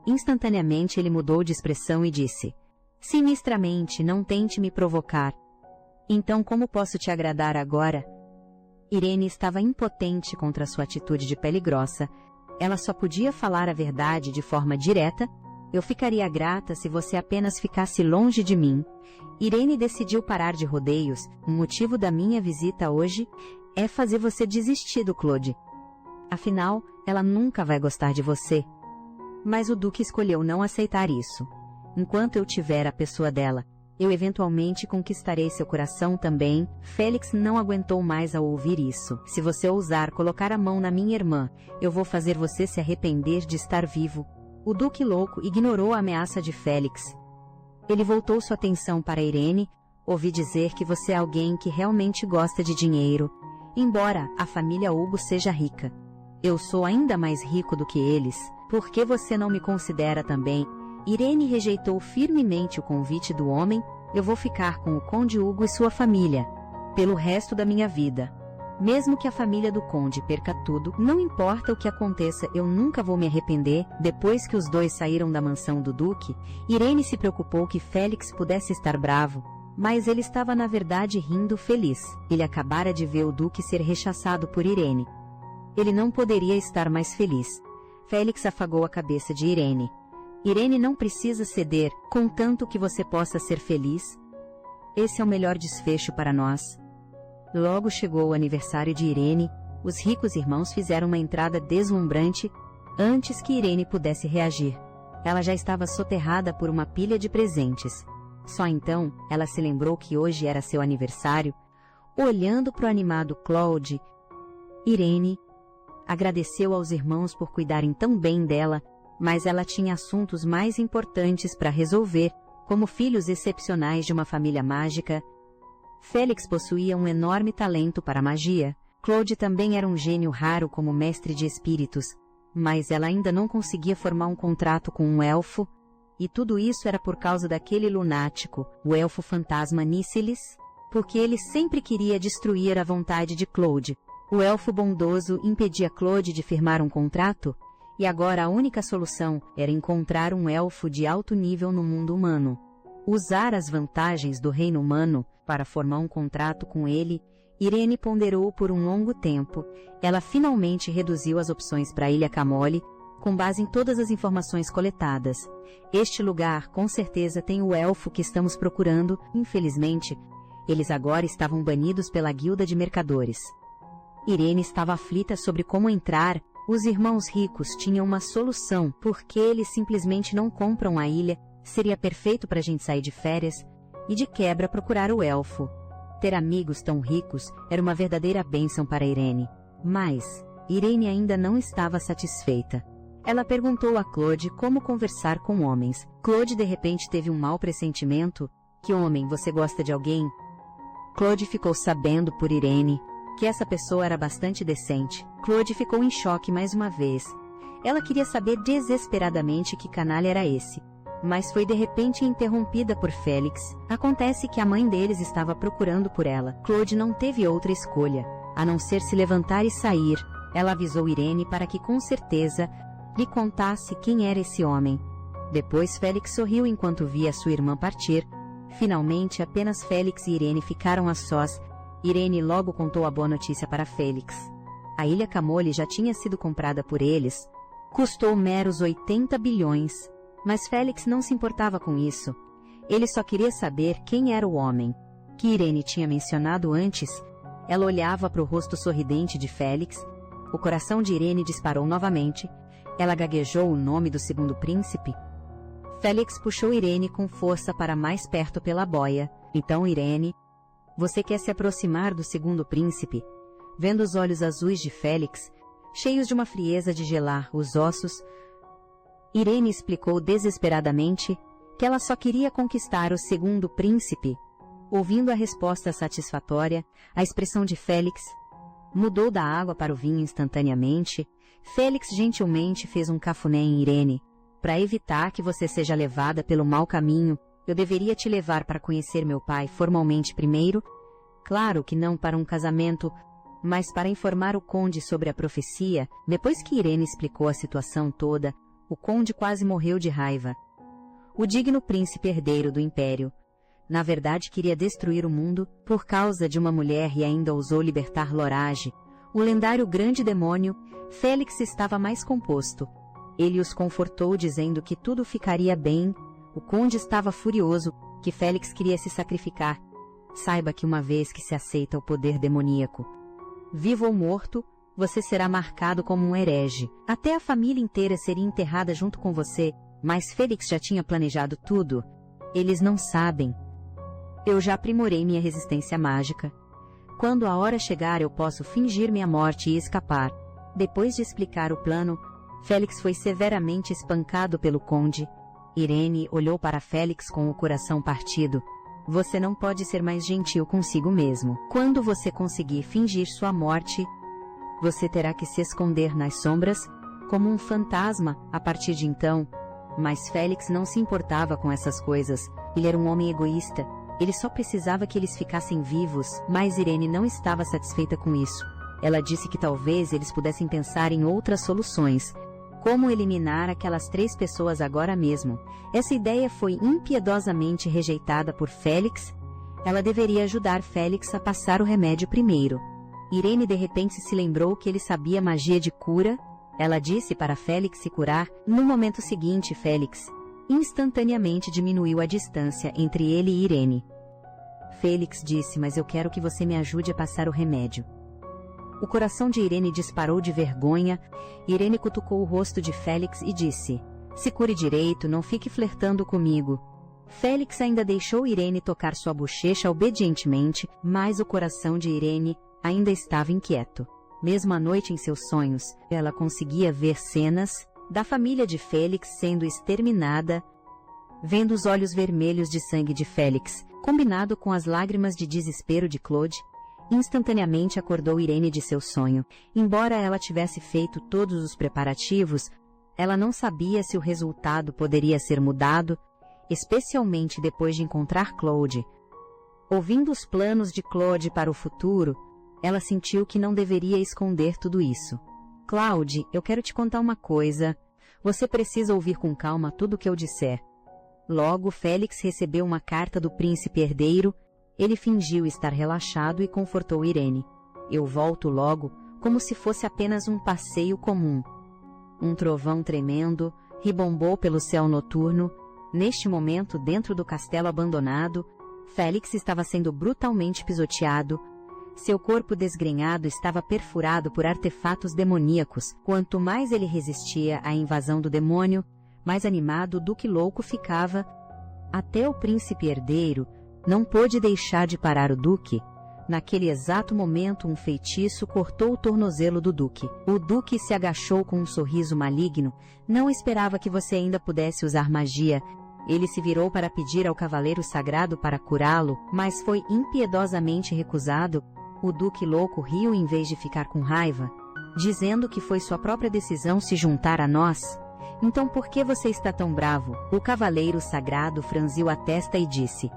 Instantaneamente ele mudou de expressão e disse: sinistramente, não tente me provocar. Então como posso te agradar agora? Irene estava impotente contra sua atitude de pele grossa. Ela só podia falar a verdade de forma direta. Eu ficaria grata se você apenas ficasse longe de mim. Irene decidiu parar de rodeios. O motivo da minha visita hoje é fazer você desistir do Claude. Afinal, ela nunca vai gostar de você. Mas o Duque escolheu não aceitar isso. Enquanto eu tiver a pessoa dela, eu eventualmente conquistarei seu coração também. Félix não aguentou mais ao ouvir isso. Se você ousar colocar a mão na minha irmã, eu vou fazer você se arrepender de estar vivo. O Duque louco ignorou a ameaça de Félix. Ele voltou sua atenção para Irene. Ouvi dizer que você é alguém que realmente gosta de dinheiro. Embora a família Hugo seja rica, eu sou ainda mais rico do que eles. Por que você não me considera também? Irene rejeitou firmemente o convite do homem. Eu vou ficar com o Conde Hugo e sua família pelo resto da minha vida. Mesmo que a família do Conde perca tudo, não importa o que aconteça, eu nunca vou me arrepender. Depois que os dois saíram da mansão do Duque, Irene se preocupou que Félix pudesse estar bravo, mas ele estava na verdade rindo feliz. Ele acabara de ver o Duque ser rechaçado por Irene. Ele não poderia estar mais feliz. Félix afagou a cabeça de Irene. Irene não precisa ceder, contanto que você possa ser feliz. Esse é o melhor desfecho para nós. Logo chegou o aniversário de Irene. Os ricos irmãos fizeram uma entrada deslumbrante antes que Irene pudesse reagir. Ela já estava soterrada por uma pilha de presentes. Só então, ela se lembrou que hoje era seu aniversário. Olhando para o animado Claude, Irene agradeceu aos irmãos por cuidarem tão bem dela, mas ela tinha assuntos mais importantes para resolver, como filhos excepcionais de uma família mágica. Félix possuía um enorme talento para magia. Claude também era um gênio raro como mestre de espíritos, mas ela ainda não conseguia formar um contrato com um elfo, e tudo isso era por causa daquele lunático, o elfo fantasma Nícilis, porque ele sempre queria destruir a vontade de Claude. O elfo bondoso impedia Claude de firmar um contrato, e agora a única solução era encontrar um elfo de alto nível no mundo humano. Usar as vantagens do reino humano para formar um contrato com ele. Irene ponderou por um longo tempo. Ela finalmente reduziu as opções para a Ilha Camole, com base em todas as informações coletadas. Este lugar com certeza tem o elfo que estamos procurando. Infelizmente, eles agora estavam banidos pela guilda de mercadores. Irene estava aflita sobre como entrar. Os irmãos ricos tinham uma solução. Por que eles simplesmente não compram a ilha? Seria perfeito para a gente sair de férias e de quebra procurar o elfo. Ter amigos tão ricos era uma verdadeira bênção para Irene. Mas Irene ainda não estava satisfeita. Ela perguntou a Claude como conversar com homens. Claude de repente teve um mau pressentimento. Que homem, você gosta de alguém? Claude ficou sabendo por Irene que essa pessoa era bastante decente. Claude ficou em choque mais uma vez. Ela queria saber desesperadamente que canalha era esse, mas foi de repente interrompida por Félix. Acontece que a mãe deles estava procurando por ela. Claude não teve outra escolha, a não ser se levantar e sair. Ela avisou Irene para que com certeza lhe contasse quem era esse homem. Depois Félix sorriu enquanto via sua irmã partir. Finalmente apenas Félix e Irene ficaram a sós. Irene logo contou a boa notícia para Félix. A Ilha Camole já tinha sido comprada por eles. Custou meros 80 bilhões. Mas Félix não se importava com isso. Ele só queria saber quem era o homem que Irene tinha mencionado antes. Ela olhava para o rosto sorridente de Félix. O coração de Irene disparou novamente. Ela gaguejou o nome do segundo príncipe. Félix puxou Irene com força para mais perto pela boia. Então Irene, você quer se aproximar do segundo príncipe? Vendo os olhos azuis de Félix, cheios de uma frieza de gelar os ossos, Irene explicou desesperadamente que ela só queria conquistar o segundo príncipe. Ouvindo a resposta satisfatória, a expressão de Félix mudou da água para o vinho instantaneamente. Félix gentilmente fez um cafuné em Irene. Para evitar que você seja levada pelo mau caminho, eu deveria te levar para conhecer meu pai formalmente primeiro? Claro que não para um casamento, mas para informar o conde sobre a profecia. Depois que Irene explicou a situação toda, o conde quase morreu de raiva. O digno príncipe herdeiro do império, na verdade queria destruir o mundo por causa de uma mulher e ainda ousou libertar Lorage, o lendário grande demônio. Félix estava mais composto. Ele os confortou dizendo que tudo ficaria bem. O conde estava furioso. que Félix queria se sacrificar. Saiba que uma vez que se aceita o poder demoníaco, vivo ou morto, você será marcado como um herege. Até a família inteira seria enterrada junto com você, mas Félix já tinha planejado tudo. Eles não sabem. Eu já aprimorei minha resistência mágica. Quando a hora chegar, eu posso fingir minha morte e escapar. Depois de explicar o plano, Félix foi severamente espancado pelo conde. Irene olhou para Félix com o coração partido. Você não pode ser mais gentil consigo mesmo. Quando você conseguir fingir sua morte, você terá que se esconder nas sombras, como um fantasma, a partir de então. Mas Félix não se importava com essas coisas. Ele era um homem egoísta. Ele só precisava que eles ficassem vivos, mas Irene não estava satisfeita com isso. Ela disse que talvez eles pudessem pensar em outras soluções. Como eliminar aquelas 3 pessoas agora mesmo? Essa ideia foi impiedosamente rejeitada por Félix. Ela deveria ajudar Félix a passar o remédio primeiro. Irene de repente se lembrou que ele sabia magia de cura. Ela disse para Félix se curar. No momento seguinte, Félix instantaneamente diminuiu a distância entre ele e Irene. Félix disse: mas eu quero que você me ajude a passar o remédio. O coração de Irene disparou de vergonha. Irene cutucou o rosto de Félix e disse: se cure direito, não fique flertando comigo. Félix ainda deixou Irene tocar sua bochecha obedientemente, mas o coração de Irene ainda estava inquieto. Mesmo à noite em seus sonhos, ela conseguia ver cenas da família de Félix sendo exterminada. Vendo os olhos vermelhos de sangue de Félix, combinado com as lágrimas de desespero de Claude, instantaneamente acordou Irene de seu sonho. Embora ela tivesse feito todos os preparativos, ela não sabia se o resultado poderia ser mudado, especialmente depois de encontrar Claude. Ouvindo os planos de Claude para o futuro, ela sentiu que não deveria esconder tudo isso. Claude, eu quero te contar uma coisa. Você precisa ouvir com calma tudo o que eu disser. Logo, Félix recebeu uma carta do príncipe herdeiro. Ele fingiu estar relaxado e confortou Irene. Eu volto logo, como se fosse apenas um passeio comum. Um trovão tremendo ribombou pelo céu noturno. Neste momento, dentro do castelo abandonado, Félix estava sendo brutalmente pisoteado. Seu corpo desgrenhado estava perfurado por artefatos demoníacos. Quanto mais ele resistia à invasão do demônio, mais animado o Duque Louco ficava. Até o príncipe herdeiro não pôde deixar de parar o Duque. Naquele exato momento, um feitiço cortou o tornozelo do Duque. O Duque se agachou com um sorriso maligno. Não esperava que você ainda pudesse usar magia. Ele se virou para pedir ao cavaleiro sagrado para curá-lo, mas foi impiedosamente recusado. O Duque Louco riu em vez de ficar com raiva, dizendo que foi sua própria decisão se juntar a nós. Então por que você está tão bravo? O cavaleiro sagrado franziu a testa e disse: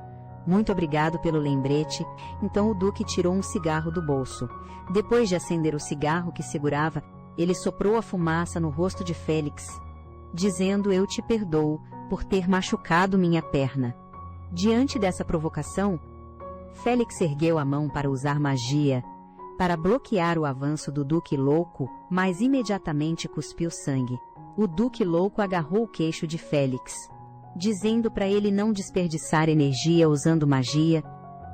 muito obrigado pelo lembrete. Então o Duque tirou um cigarro do bolso. Depois de acender o cigarro que segurava, ele soprou a fumaça no rosto de Félix, dizendo: eu te perdoo por ter machucado minha perna. Diante dessa provocação, Félix ergueu a mão para usar magia, para bloquear o avanço do Duque Louco, mas imediatamente cuspiu sangue. O Duque Louco agarrou o queixo de Félix, dizendo para ele não desperdiçar energia usando magia,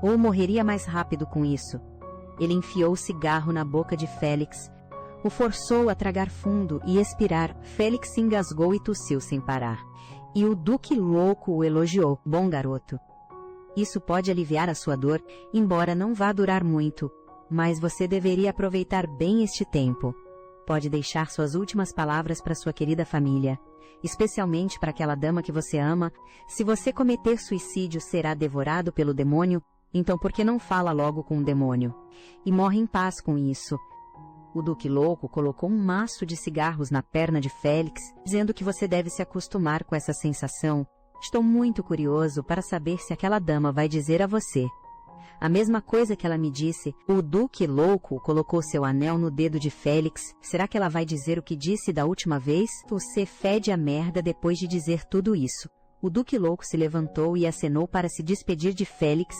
ou morreria mais rápido com isso. Ele enfiou o cigarro na boca de Félix, o forçou a tragar fundo e expirar. Félix se engasgou e tossiu sem parar. E o Duque Louco o elogiou: bom garoto. Isso pode aliviar a sua dor, embora não vá durar muito, mas você deveria aproveitar bem este tempo. Pode deixar suas últimas palavras para sua querida família, especialmente para aquela dama que você ama. Se você cometer suicídio, será devorado pelo demônio, então por que não fala logo com o demônio? E morre em paz com isso. O Duque Louco colocou um maço de cigarros na perna de Félix, dizendo que você deve se acostumar com essa sensação. Estou muito curioso para saber se aquela dama vai dizer a você a mesma coisa que ela me disse. O Duque Louco colocou seu anel no dedo de Félix. Será que ela vai dizer o que disse da última vez? Você fede a merda depois de dizer tudo isso. O Duque Louco se levantou e acenou para se despedir de Félix,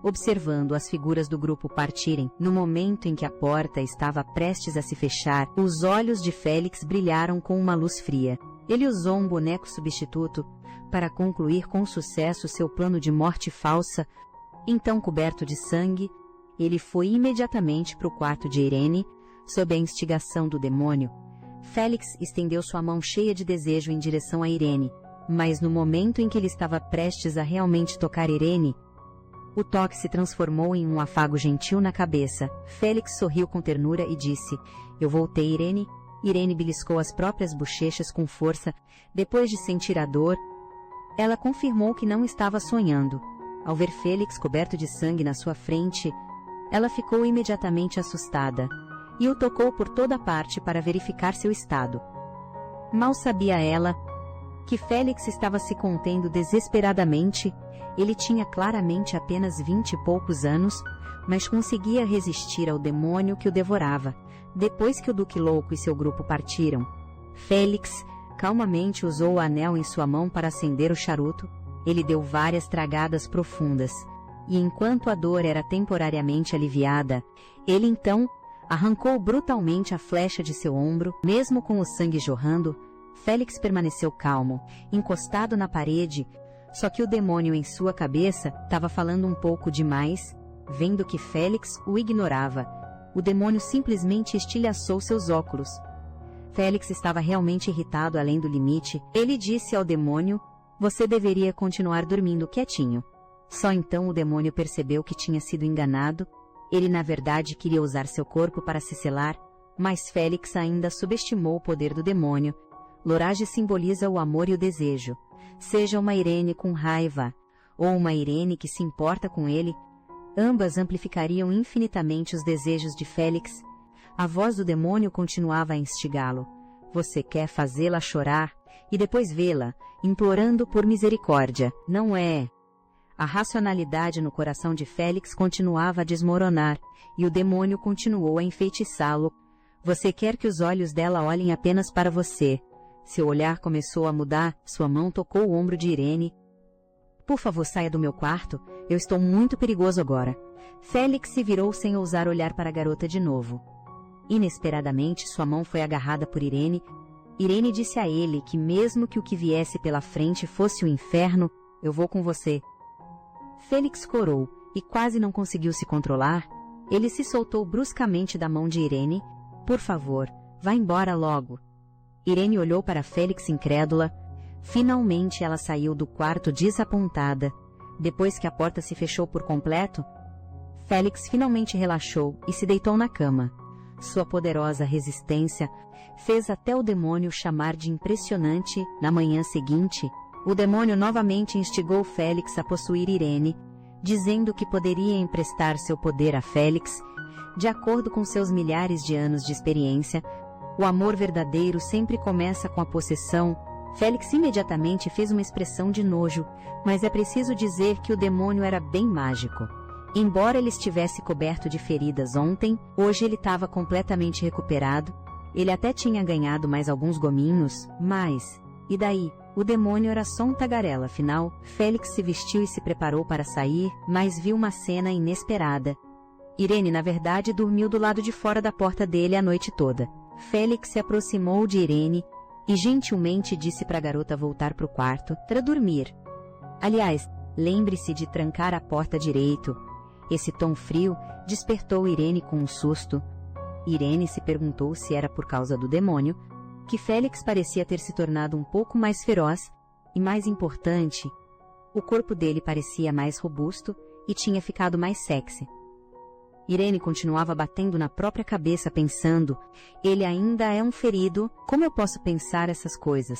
observando as figuras do grupo partirem. No momento em que a porta estava prestes a se fechar, os olhos de Félix brilharam com uma luz fria. Ele usou um boneco substituto para concluir com sucesso seu plano de morte falsa. Então, coberto de sangue, ele foi imediatamente para o quarto de Irene, sob a instigação do demônio. Félix estendeu sua mão cheia de desejo em direção a Irene, mas no momento em que ele estava prestes a realmente tocar Irene, o toque se transformou em um afago gentil na cabeça. Félix sorriu com ternura e disse: "Eu voltei, Irene." Irene beliscou as próprias bochechas com força. Depois de sentir a dor, ela confirmou que não estava sonhando. Ao ver Félix coberto de sangue na sua frente, ela ficou imediatamente assustada e o tocou por toda parte para verificar seu estado. Mal sabia ela que Félix estava se contendo desesperadamente. Ele tinha claramente apenas 20 e poucos anos, mas conseguia resistir ao demônio que o devorava. Depois que o Duque Louco e seu grupo partiram, Félix calmamente usou o anel em sua mão para acender o charuto. Ele deu várias tragadas profundas, e enquanto a dor era temporariamente aliviada, ele então arrancou brutalmente a flecha de seu ombro. Mesmo com o sangue jorrando, Félix permaneceu calmo, encostado na parede, só que o demônio em sua cabeça estava falando um pouco demais. Vendo que Félix o ignorava, o demônio simplesmente estilhaçou seus óculos. Félix estava realmente irritado além do limite. Ele disse ao demônio: "Você deveria continuar dormindo quietinho." Só então o demônio percebeu que tinha sido enganado. Ele na verdade queria usar seu corpo para se selar, mas Félix ainda subestimou o poder do demônio. Lorage simboliza o amor e o desejo. Seja uma Irene com raiva, ou uma Irene que se importa com ele, ambas amplificariam infinitamente os desejos de Félix. A voz do demônio continuava a instigá-lo. Você quer fazê-la chorar e depois vê-la, implorando por misericórdia, não é? A racionalidade no coração de Félix continuava a desmoronar, e o demônio continuou a enfeitiçá-lo. Você quer que os olhos dela olhem apenas para você. Seu olhar começou a mudar, sua mão tocou o ombro de Irene. Por favor, saia do meu quarto, eu estou muito perigoso agora. Félix se virou sem ousar olhar para a garota de novo. Inesperadamente, sua mão foi agarrada por Irene. Irene disse a ele que mesmo que o que viesse pela frente fosse o inferno, eu vou com você. Félix corou, e quase não conseguiu se controlar. Ele se soltou bruscamente da mão de Irene. Por favor, vá embora logo. Irene olhou para Félix incrédula. Finalmente ela saiu do quarto desapontada. Depois que a porta se fechou por completo, Félix finalmente relaxou e se deitou na cama. Sua poderosa resistência fez até o demônio chamar de impressionante. Na manhã seguinte, o demônio novamente instigou Félix a possuir Irene, dizendo que poderia emprestar seu poder a Félix. De acordo com seus milhares de anos de experiência, o amor verdadeiro sempre começa com a possessão. Félix imediatamente fez uma expressão de nojo, mas é preciso dizer que o demônio era bem mágico. Embora ele estivesse coberto de feridas ontem, hoje ele estava completamente recuperado. Ele até tinha ganhado mais alguns gominhos, mas... E daí? O demônio era só um tagarela, afinal. Félix se vestiu e se preparou para sair, mas viu uma cena inesperada. Irene, na verdade, dormiu do lado de fora da porta dele a noite toda. Félix se aproximou de Irene e gentilmente disse para a garota voltar para o quarto para dormir. Aliás, lembre-se de trancar a porta direito. Esse tom frio despertou Irene com um susto. Irene se perguntou se era por causa do demônio, que Félix parecia ter se tornado um pouco mais feroz, e mais importante, o corpo dele parecia mais robusto e tinha ficado mais sexy. Irene continuava batendo na própria cabeça pensando, ele ainda é um ferido, como eu posso pensar essas coisas?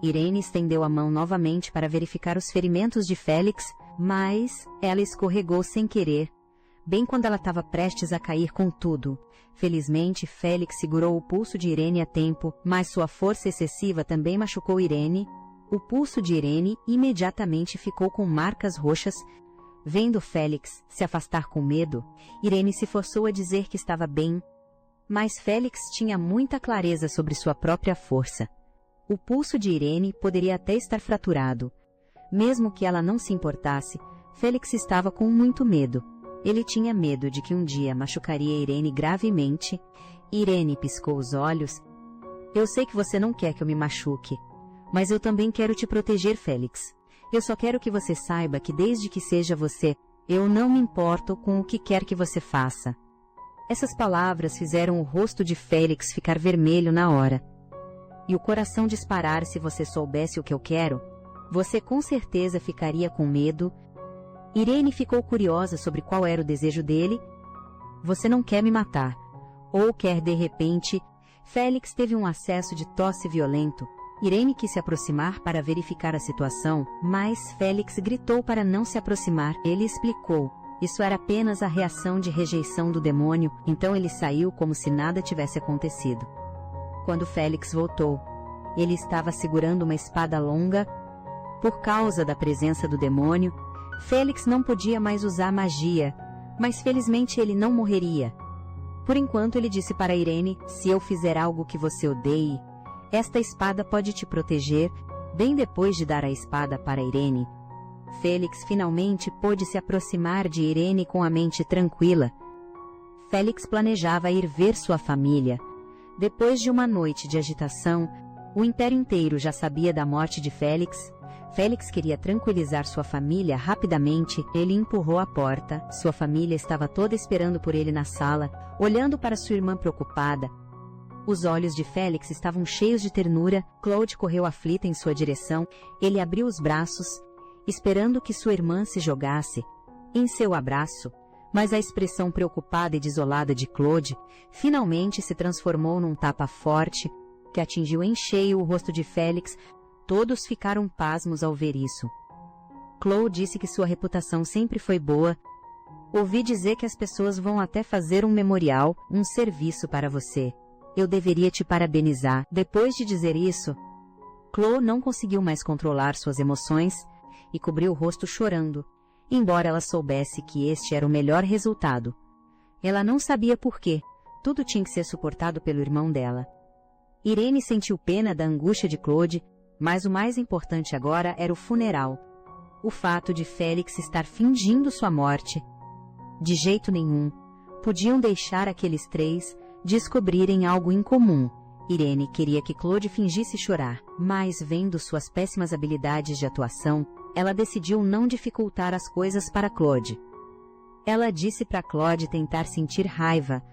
Irene estendeu a mão novamente para verificar os ferimentos de Félix, mas ela escorregou sem querer, bem quando ela estava prestes a cair com tudo. Felizmente, Félix segurou o pulso de Irene a tempo, mas sua força excessiva também machucou Irene. O pulso de Irene imediatamente ficou com marcas roxas. Vendo Félix se afastar com medo, Irene se forçou a dizer que estava bem, mas Félix tinha muita clareza sobre sua própria força. O pulso de Irene poderia até estar fraturado. Mesmo que ela não se importasse, Félix estava com muito medo. Ele tinha medo de que um dia machucaria Irene gravemente. Irene piscou os olhos. Eu sei que você não quer que eu me machuque. Mas eu também quero te proteger, Félix. Eu só quero que você saiba que desde que seja você, eu não me importo com o que quer que você faça. Essas palavras fizeram o rosto de Félix ficar vermelho na hora. E o coração disparar se você soubesse o que eu quero. Você com certeza ficaria com medo. Irene ficou curiosa sobre qual era o desejo dele. Você não quer me matar. Ou quer de repente... Félix teve um acesso de tosse violento. Irene quis se aproximar para verificar a situação, mas Félix gritou para não se aproximar. Ele explicou. Isso era apenas a reação de rejeição do demônio, então ele saiu como se nada tivesse acontecido. Quando Félix voltou, ele estava segurando uma espada longa. Por causa da presença do demônio, Félix não podia mais usar magia, mas felizmente ele não morreria. Por enquanto ele disse para Irene, se eu fizer algo que você odeie, esta espada pode te proteger. Bem depois de dar a espada para Irene, Félix finalmente pôde se aproximar de Irene com a mente tranquila. Félix planejava ir ver sua família. Depois de uma noite de agitação, o império inteiro já sabia da morte de Félix. Félix queria tranquilizar sua família rapidamente. Ele empurrou a porta. Sua família estava toda esperando por ele na sala, olhando para sua irmã preocupada. Os olhos de Félix estavam cheios de ternura. Claude correu aflita em sua direção. Ele abriu os braços, esperando que sua irmã se jogasse em seu abraço. Mas a expressão preocupada e desolada de Claude finalmente se transformou num tapa forte que atingiu em cheio o rosto de Félix. Todos ficaram pasmos ao ver isso. Claude disse que sua reputação sempre foi boa. Ouvi dizer que as pessoas vão até fazer um memorial, um serviço para você. Eu deveria te parabenizar. Depois de dizer isso, Claude não conseguiu mais controlar suas emoções e cobriu o rosto chorando, embora ela soubesse que este era o melhor resultado. Ela não sabia por quê. Tudo tinha que ser suportado pelo irmão dela. Irene sentiu pena da angústia de Claude, mas o mais importante agora era o funeral. O fato de Félix estar fingindo sua morte. De jeito nenhum, podiam deixar aqueles três descobrirem algo em comum. Irene queria que Claude fingisse chorar, mas vendo suas péssimas habilidades de atuação, ela decidiu não dificultar as coisas para Claude. Ela disse para Claude tentar sentir raiva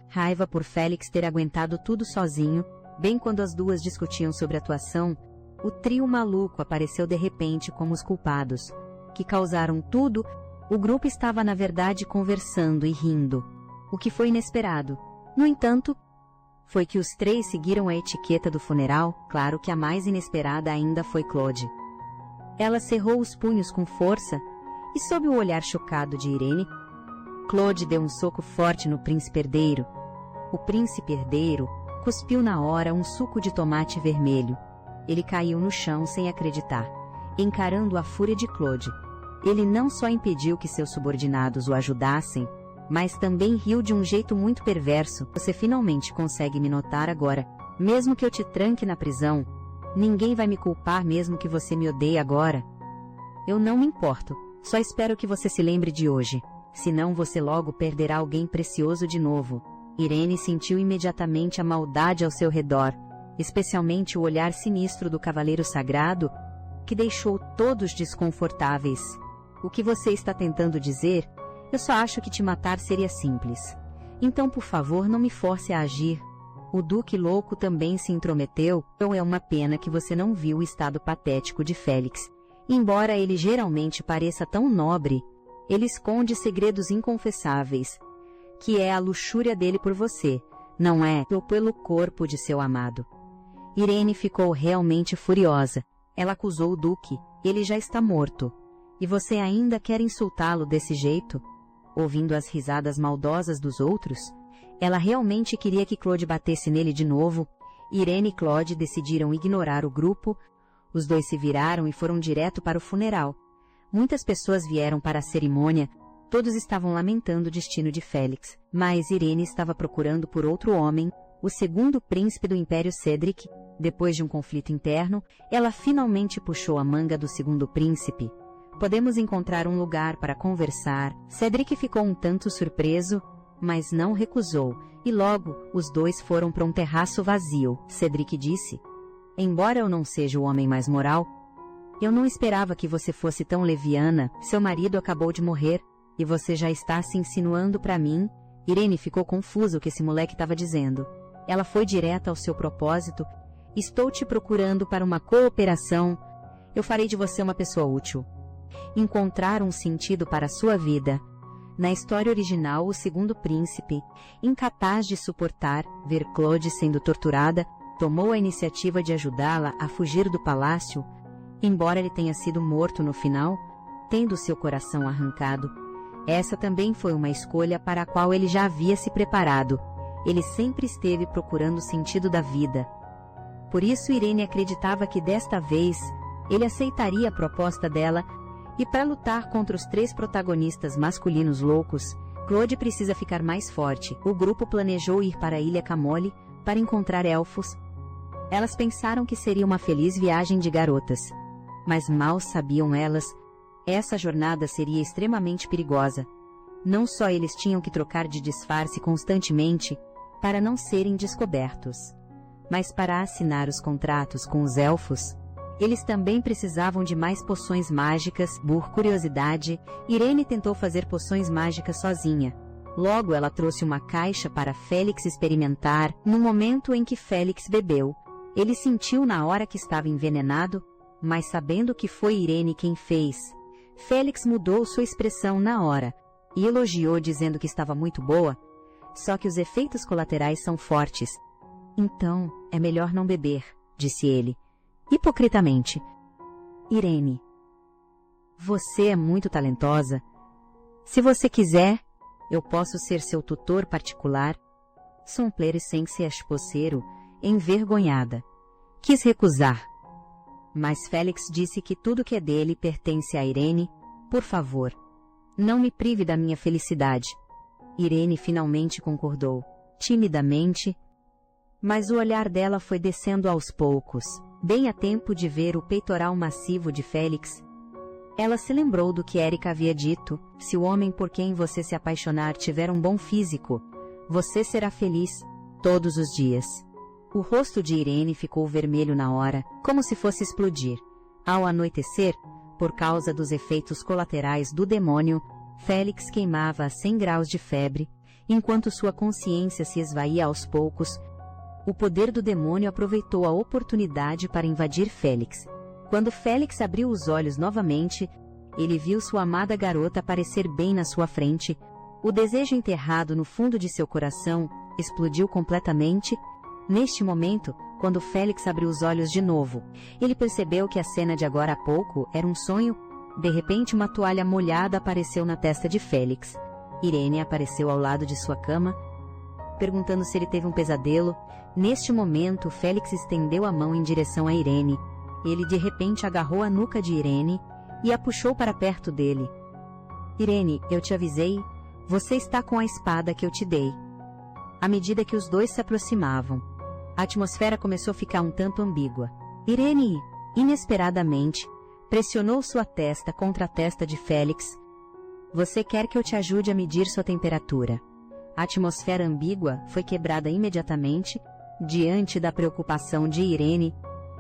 por Félix ter aguentado tudo sozinho. Bem quando as duas discutiam sobre a atuação, o trio maluco apareceu de repente como os culpados, que causaram tudo. O grupo estava na verdade conversando e rindo, o que foi inesperado. No entanto, foi que os três seguiram a etiqueta do funeral. Claro que a mais inesperada ainda foi Claude. Ela cerrou os punhos com força, e sob o olhar chocado de Irene, Claude deu um soco forte no príncipe herdeiro. O príncipe herdeiro cuspiu na hora um suco de tomate vermelho. Ele caiu no chão sem acreditar, encarando a fúria de Claude. Ele não só impediu que seus subordinados o ajudassem, mas também riu de um jeito muito perverso. Você finalmente consegue me notar agora. Mesmo que eu te tranque na prisão, ninguém vai me culpar mesmo que você me odeie agora. Eu não me importo, só espero que você se lembre de hoje. Senão você logo perderá alguém precioso de novo. Irene sentiu imediatamente a maldade ao seu redor, especialmente o olhar sinistro do cavaleiro sagrado, que deixou todos desconfortáveis. O que você está tentando dizer? Eu só acho que te matar seria simples. Então, por favor, não me force a agir. O Duque Louco também se intrometeu. Então é uma pena que você não viu o estado patético de Félix. Embora ele geralmente pareça tão nobre, ele esconde segredos inconfessáveis, que é a luxúria dele por você, não é? Ou pelo corpo de seu amado. Irene ficou realmente furiosa. Ela acusou o Duque. Ele já está morto. E você ainda quer insultá-lo desse jeito? Ouvindo as risadas maldosas dos outros, ela realmente queria que Claude batesse nele de novo. Irene e Claude decidiram ignorar o grupo. Os dois se viraram e foram direto para o funeral. Muitas pessoas vieram para a cerimônia. Todos estavam lamentando o destino de Félix, mas Irene estava procurando por outro homem, o segundo príncipe do Império Cedric. Depois de um conflito interno, ela finalmente puxou a manga do segundo príncipe. Podemos encontrar um lugar para conversar. Cedric ficou um tanto surpreso, mas não recusou, e logo os dois foram para um terraço vazio. Cedric disse: Embora eu não seja o homem mais moral, eu não esperava que você fosse tão leviana. Seu marido acabou de morrer, e você já está se insinuando para mim. Irene ficou confusa o que esse moleque estava dizendo. Ela foi direta ao seu propósito. Estou te procurando para uma cooperação. Eu farei de você uma pessoa útil. Encontrar um sentido para a sua vida. Na história original, o segundo príncipe, incapaz de suportar ver Claude sendo torturada, tomou a iniciativa de ajudá-la a fugir do palácio. Embora ele tenha sido morto no final, tendo seu coração arrancado, essa também foi uma escolha para a qual ele já havia se preparado. Ele sempre esteve procurando o sentido da vida. Por isso Irene acreditava que desta vez ele aceitaria a proposta dela, e para lutar contra os 3 protagonistas masculinos loucos, Claude precisa ficar mais forte. O grupo planejou ir para a Ilha Camole para encontrar elfos. Elas pensaram que seria uma feliz viagem de garotas. Mas mal sabiam elas, essa jornada seria extremamente perigosa. Não só eles tinham que trocar de disfarce constantemente para não serem descobertos, mas para assinar os contratos com os elfos, eles também precisavam de mais poções mágicas. Por curiosidade, Irene tentou fazer poções mágicas sozinha. Logo ela trouxe uma caixa para Félix experimentar. No momento em que Félix bebeu, ele sentiu na hora que estava envenenado, mas sabendo que foi Irene quem fez, Félix mudou sua expressão na hora e elogiou dizendo que estava muito boa, só que os efeitos colaterais são fortes. Então, é melhor não beber, disse ele, hipocritamente. Irene, você é muito talentosa. Se você quiser, eu posso ser seu tutor particular. Somplaire-sem-se esposeiro, envergonhada. Quis recusar. Mas Félix disse que tudo que é dele pertence a Irene. Por favor, não me prive da minha felicidade. Irene finalmente concordou, timidamente, mas o olhar dela foi descendo aos poucos, bem a tempo de ver o peitoral massivo de Félix. Ela se lembrou do que Erika havia dito: se o homem por quem você se apaixonar tiver um bom físico, você será feliz todos os dias. O rosto de Irene ficou vermelho na hora, como se fosse explodir. Ao anoitecer, por causa dos efeitos colaterais do demônio, Félix queimava a 100 graus de febre, enquanto sua consciência se esvaía aos poucos. O poder do demônio aproveitou a oportunidade para invadir Félix. Quando Félix abriu os olhos novamente, ele viu sua amada garota aparecer bem na sua frente. O desejo enterrado no fundo de seu coração explodiu completamente. Neste momento, quando Félix abriu os olhos de novo, ele percebeu que a cena de agora há pouco era um sonho. De repente, uma toalha molhada apareceu na testa de Félix. Irene apareceu ao lado de sua cama, perguntando se ele teve um pesadelo. Neste momento, Félix estendeu a mão em direção a Irene. Ele de repente agarrou a nuca de Irene e a puxou para perto dele. Irene, eu te avisei. Você está com a espada que eu te dei. À medida que os dois se aproximavam, a atmosfera começou a ficar um tanto ambígua. Irene, inesperadamente, pressionou sua testa contra a testa de Félix. Você quer que eu te ajude a medir sua temperatura? A atmosfera ambígua foi quebrada imediatamente. Diante da preocupação de Irene,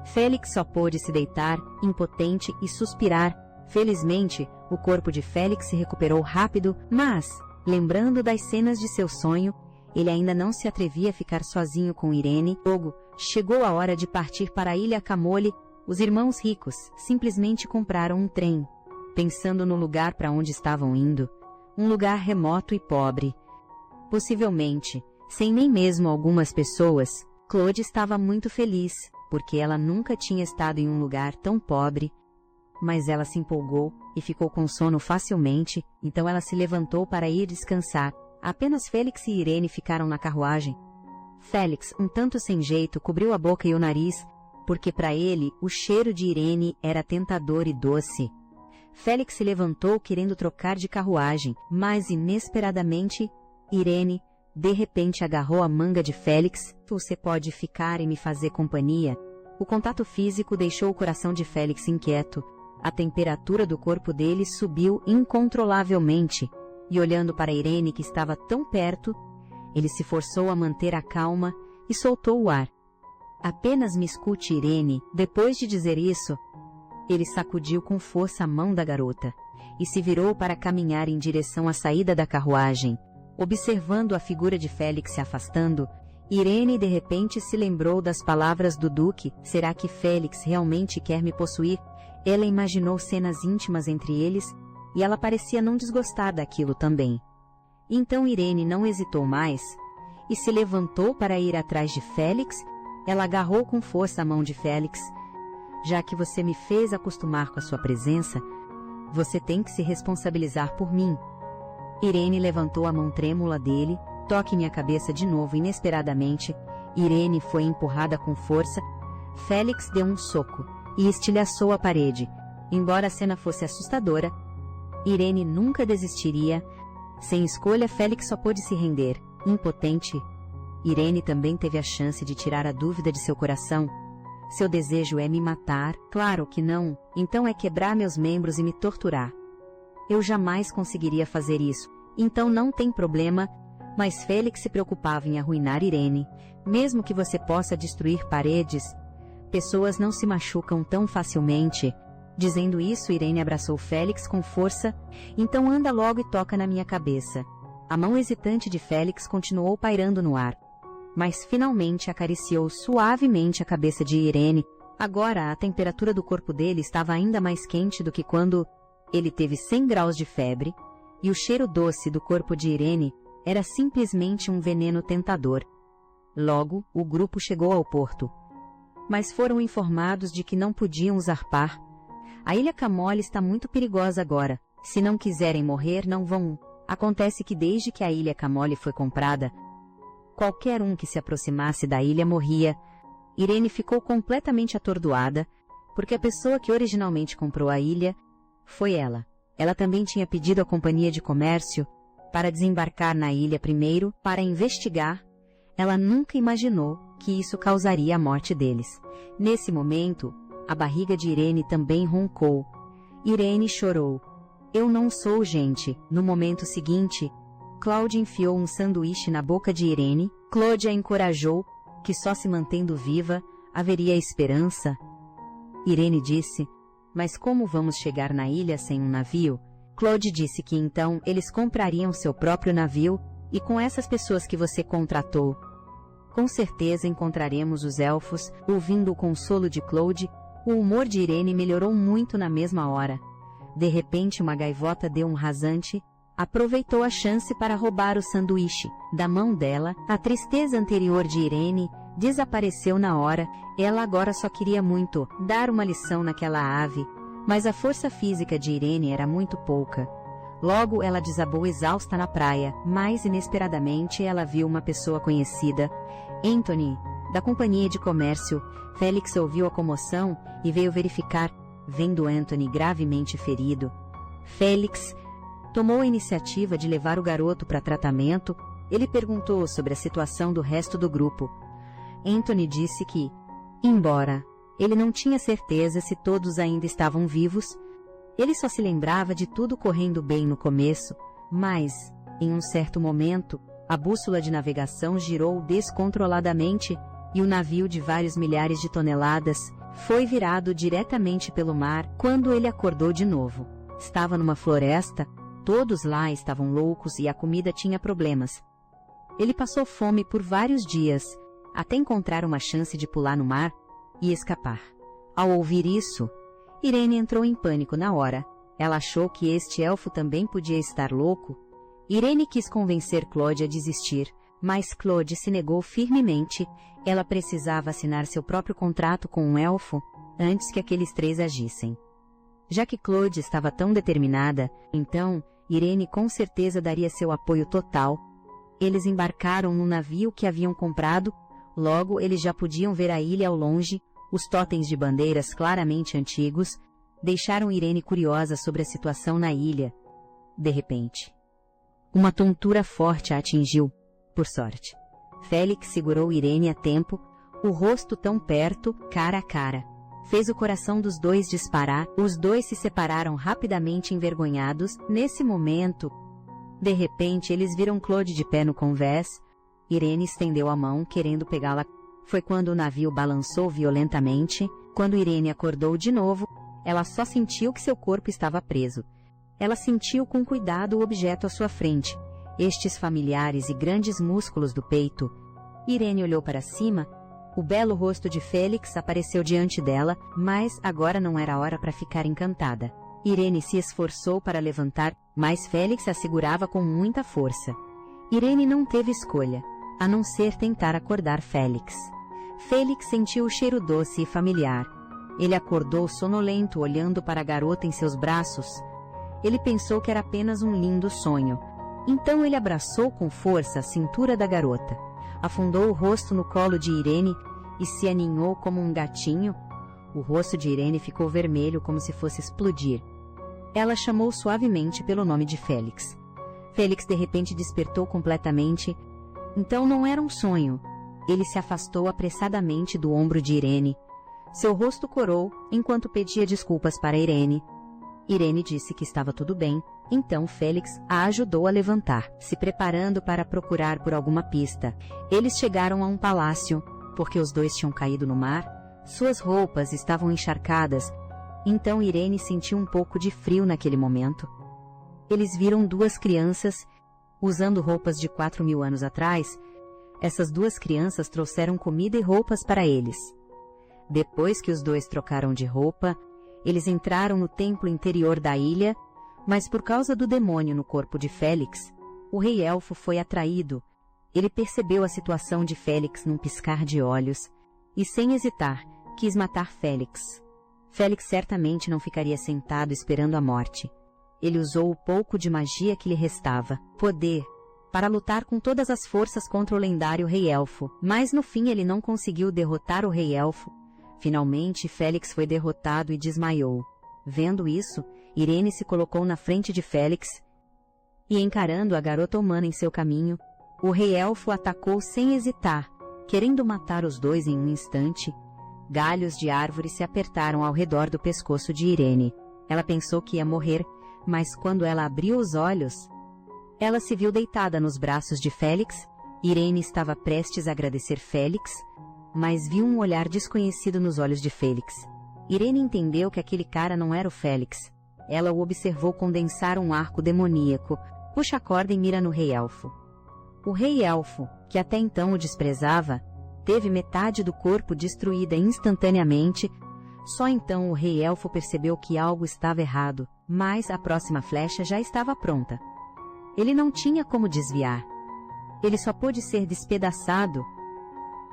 Félix só pôde se deitar, impotente, e suspirar. Felizmente, o corpo de Félix se recuperou rápido, mas, lembrando das cenas de seu sonho, ele ainda não se atrevia a ficar sozinho com Irene. Logo, chegou a hora de partir para a Ilha Camole. Os irmãos ricos simplesmente compraram um trem, pensando no lugar para onde estavam indo, um lugar remoto e pobre. Possivelmente, sem nem mesmo algumas pessoas, Claude estava muito feliz, porque ela nunca tinha estado em um lugar tão pobre. Mas ela se empolgou e ficou com sono facilmente, então ela se levantou para ir descansar. Apenas Félix e Irene ficaram na carruagem. Félix, um tanto sem jeito, cobriu a boca e o nariz, porque para ele o cheiro de Irene era tentador e doce. Félix se levantou querendo trocar de carruagem, mas inesperadamente, Irene, de repente, agarrou a manga de Félix. Você pode ficar e me fazer companhia? O contato físico deixou o coração de Félix inquieto. A temperatura do corpo dele subiu incontrolavelmente, e olhando para Irene, que estava tão perto, ele se forçou a manter a calma e soltou o ar. Apenas me escute, Irene. Depois de dizer isso, ele sacudiu com força a mão da garota e se virou para caminhar em direção à saída da carruagem. Observando a figura de Félix se afastando, Irene de repente se lembrou das palavras do Duque. Será que Félix realmente quer me possuir? Ela imaginou cenas íntimas entre eles, e ela parecia não desgostar daquilo também. Então Irene não hesitou mais, e se levantou para ir atrás de Félix. Ela agarrou com força a mão de Félix. Já que você me fez acostumar com a sua presença, você tem que se responsabilizar por mim. Irene levantou a mão trêmula dele. Toque minha cabeça de novo inesperadamente. Irene foi empurrada com força. Félix deu um soco e estilhaçou a parede. Embora a cena fosse assustadora, Irene nunca desistiria. Sem escolha, Félix só pôde se render. Impotente, Irene também teve a chance de tirar a dúvida de seu coração. Seu desejo é me matar? Claro que não. Então é quebrar meus membros e me torturar. Eu jamais conseguiria fazer isso. Então não tem problema. Mas Félix se preocupava em arruinar Irene. Mesmo que você possa destruir paredes, pessoas não se machucam tão facilmente. Dizendo isso, Irene abraçou Félix com força. Então anda logo e toca na minha cabeça. A mão hesitante de Félix continuou pairando no ar, mas finalmente acariciou suavemente a cabeça de Irene. Agora a temperatura do corpo dele estava ainda mais quente do que quando ele teve 100 graus de febre, e o cheiro doce do corpo de Irene era simplesmente um veneno tentador. Logo, o grupo chegou ao porto, mas foram informados de que não podiam zarpar. A Ilha Camole está muito perigosa agora. Se não quiserem morrer, não vão. Acontece que desde que a Ilha Camole foi comprada, qualquer um que se aproximasse da ilha morria. Irene ficou completamente atordoada, porque a pessoa que originalmente comprou a ilha foi ela. Ela também tinha pedido à companhia de comércio para desembarcar na ilha primeiro para investigar. Ela nunca imaginou que isso causaria a morte deles. Nesse momento, a barriga de Irene também roncou. Irene chorou. Eu não sou gente. No momento seguinte, Claude enfiou um sanduíche na boca de Irene. Claude a encorajou, que só se mantendo viva haveria esperança. Irene disse, mas como vamos chegar na ilha sem um navio? Claude disse que então eles comprariam seu próprio navio, e com essas pessoas que você contratou, com certeza encontraremos os elfos. Ouvindo o consolo de Claude, o humor de Irene melhorou muito na mesma hora. De repente uma gaivota deu um rasante, aproveitou a chance para roubar o sanduíche da mão dela. A tristeza anterior de Irene desapareceu na hora. Ela agora só queria muito dar uma lição naquela ave, mas a força física de Irene era muito pouca. Logo ela desabou exausta na praia. Mais inesperadamente ela viu uma pessoa conhecida, Anthony, da companhia de comércio. Félix ouviu a comoção e veio verificar. Vendo Anthony gravemente ferido, Félix tomou a iniciativa de levar o garoto para tratamento. Ele perguntou sobre a situação do resto do grupo. Anthony disse que, embora ele não tinha certeza se todos ainda estavam vivos, ele só se lembrava de tudo correndo bem no começo, mas, em um certo momento, a bússola de navegação girou descontroladamente e o navio de vários milhares de toneladas foi virado diretamente pelo mar. Quando ele acordou de novo, estava numa floresta. Todos lá estavam loucos e a comida tinha problemas. Ele passou fome por vários dias, até encontrar uma chance de pular no mar e escapar. Ao ouvir isso, Irene entrou em pânico na hora. Ela achou que este elfo também podia estar louco. Irene quis convencer Claude a desistir, mas Claude se negou firmemente. Ela precisava assinar seu próprio contrato com um elfo antes que aqueles três agissem. Já que Claude estava tão determinada, então Irene com certeza daria seu apoio total. Eles embarcaram no navio que haviam comprado. Logo eles já podiam ver a ilha ao longe. Os totens de bandeiras claramente antigos deixaram Irene curiosa sobre a situação na ilha. De repente, uma tontura forte a atingiu. Por sorte, Félix segurou Irene a tempo, o rosto tão perto, cara a cara. Fez o coração dos dois disparar. Os dois se separaram rapidamente, envergonhados. Nesse momento, de repente, eles viram Claude de pé no convés. Irene estendeu a mão, querendo pegá-la. foi quando o navio balançou violentamente. Quando Irene acordou de novo, ela só sentiu que seu corpo estava preso. Ela sentiu com cuidado o objeto à sua frente, estes familiares e grandes músculos do peito. Irene olhou para cima. O belo rosto de Félix apareceu diante dela, mas agora não era hora para ficar encantada. Irene se esforçou para levantar, mas Félix a segurava com muita força. Irene não teve escolha, a não ser tentar acordar Félix. Félix sentiu o cheiro doce e familiar. Ele acordou sonolento, olhando para a garota em seus braços. Ele pensou que era apenas um lindo sonho. Então ele abraçou com força a cintura da garota, afundou o rosto no colo de Irene e se aninhou como um gatinho. O rosto de Irene ficou vermelho como se fosse explodir. Ela chamou suavemente pelo nome de Félix. Félix de repente despertou completamente. Então não era um sonho. Ele se afastou apressadamente do ombro de Irene. Seu rosto corou enquanto pedia desculpas para Irene. Irene disse que estava tudo bem, então Félix a ajudou a levantar, se preparando para procurar por alguma pista. Eles chegaram a um palácio, porque os dois tinham caído no mar. Suas roupas estavam encharcadas, então Irene sentiu um pouco de frio naquele momento. Eles viram duas crianças, usando roupas de 4.000 anos atrás. Essas duas crianças trouxeram comida e roupas para eles. Depois que os dois trocaram de roupa, eles entraram no templo interior da ilha, mas por causa do demônio no corpo de Félix, o rei elfo foi atraído. Ele percebeu a situação de Félix num piscar de olhos, e sem hesitar, quis matar Félix. Félix certamente não ficaria sentado esperando a morte. Ele usou o pouco de magia que lhe restava, poder, para lutar com todas as forças contra o lendário rei elfo, mas no fim ele não conseguiu derrotar o rei elfo. Finalmente, Félix foi derrotado e desmaiou. Vendo isso, Irene se colocou na frente de Félix e, encarando a garota humana em seu caminho, o rei elfo atacou sem hesitar, querendo matar os dois em um instante. Galhos de árvore se apertaram ao redor do pescoço de Irene. Ela pensou que ia morrer, mas quando ela abriu os olhos, ela se viu deitada nos braços de Félix. Irene estava prestes a agradecer Félix, mas viu um olhar desconhecido nos olhos de Félix. Irene entendeu que aquele cara não era o Félix. Ela o observou condensar um arco demoníaco, puxa a corda e mira no rei elfo. O rei elfo, que até então o desprezava, teve metade do corpo destruída instantaneamente. Só então o rei elfo percebeu que algo estava errado, mas a próxima flecha já estava pronta. Ele não tinha como desviar. Ele só pôde ser despedaçado.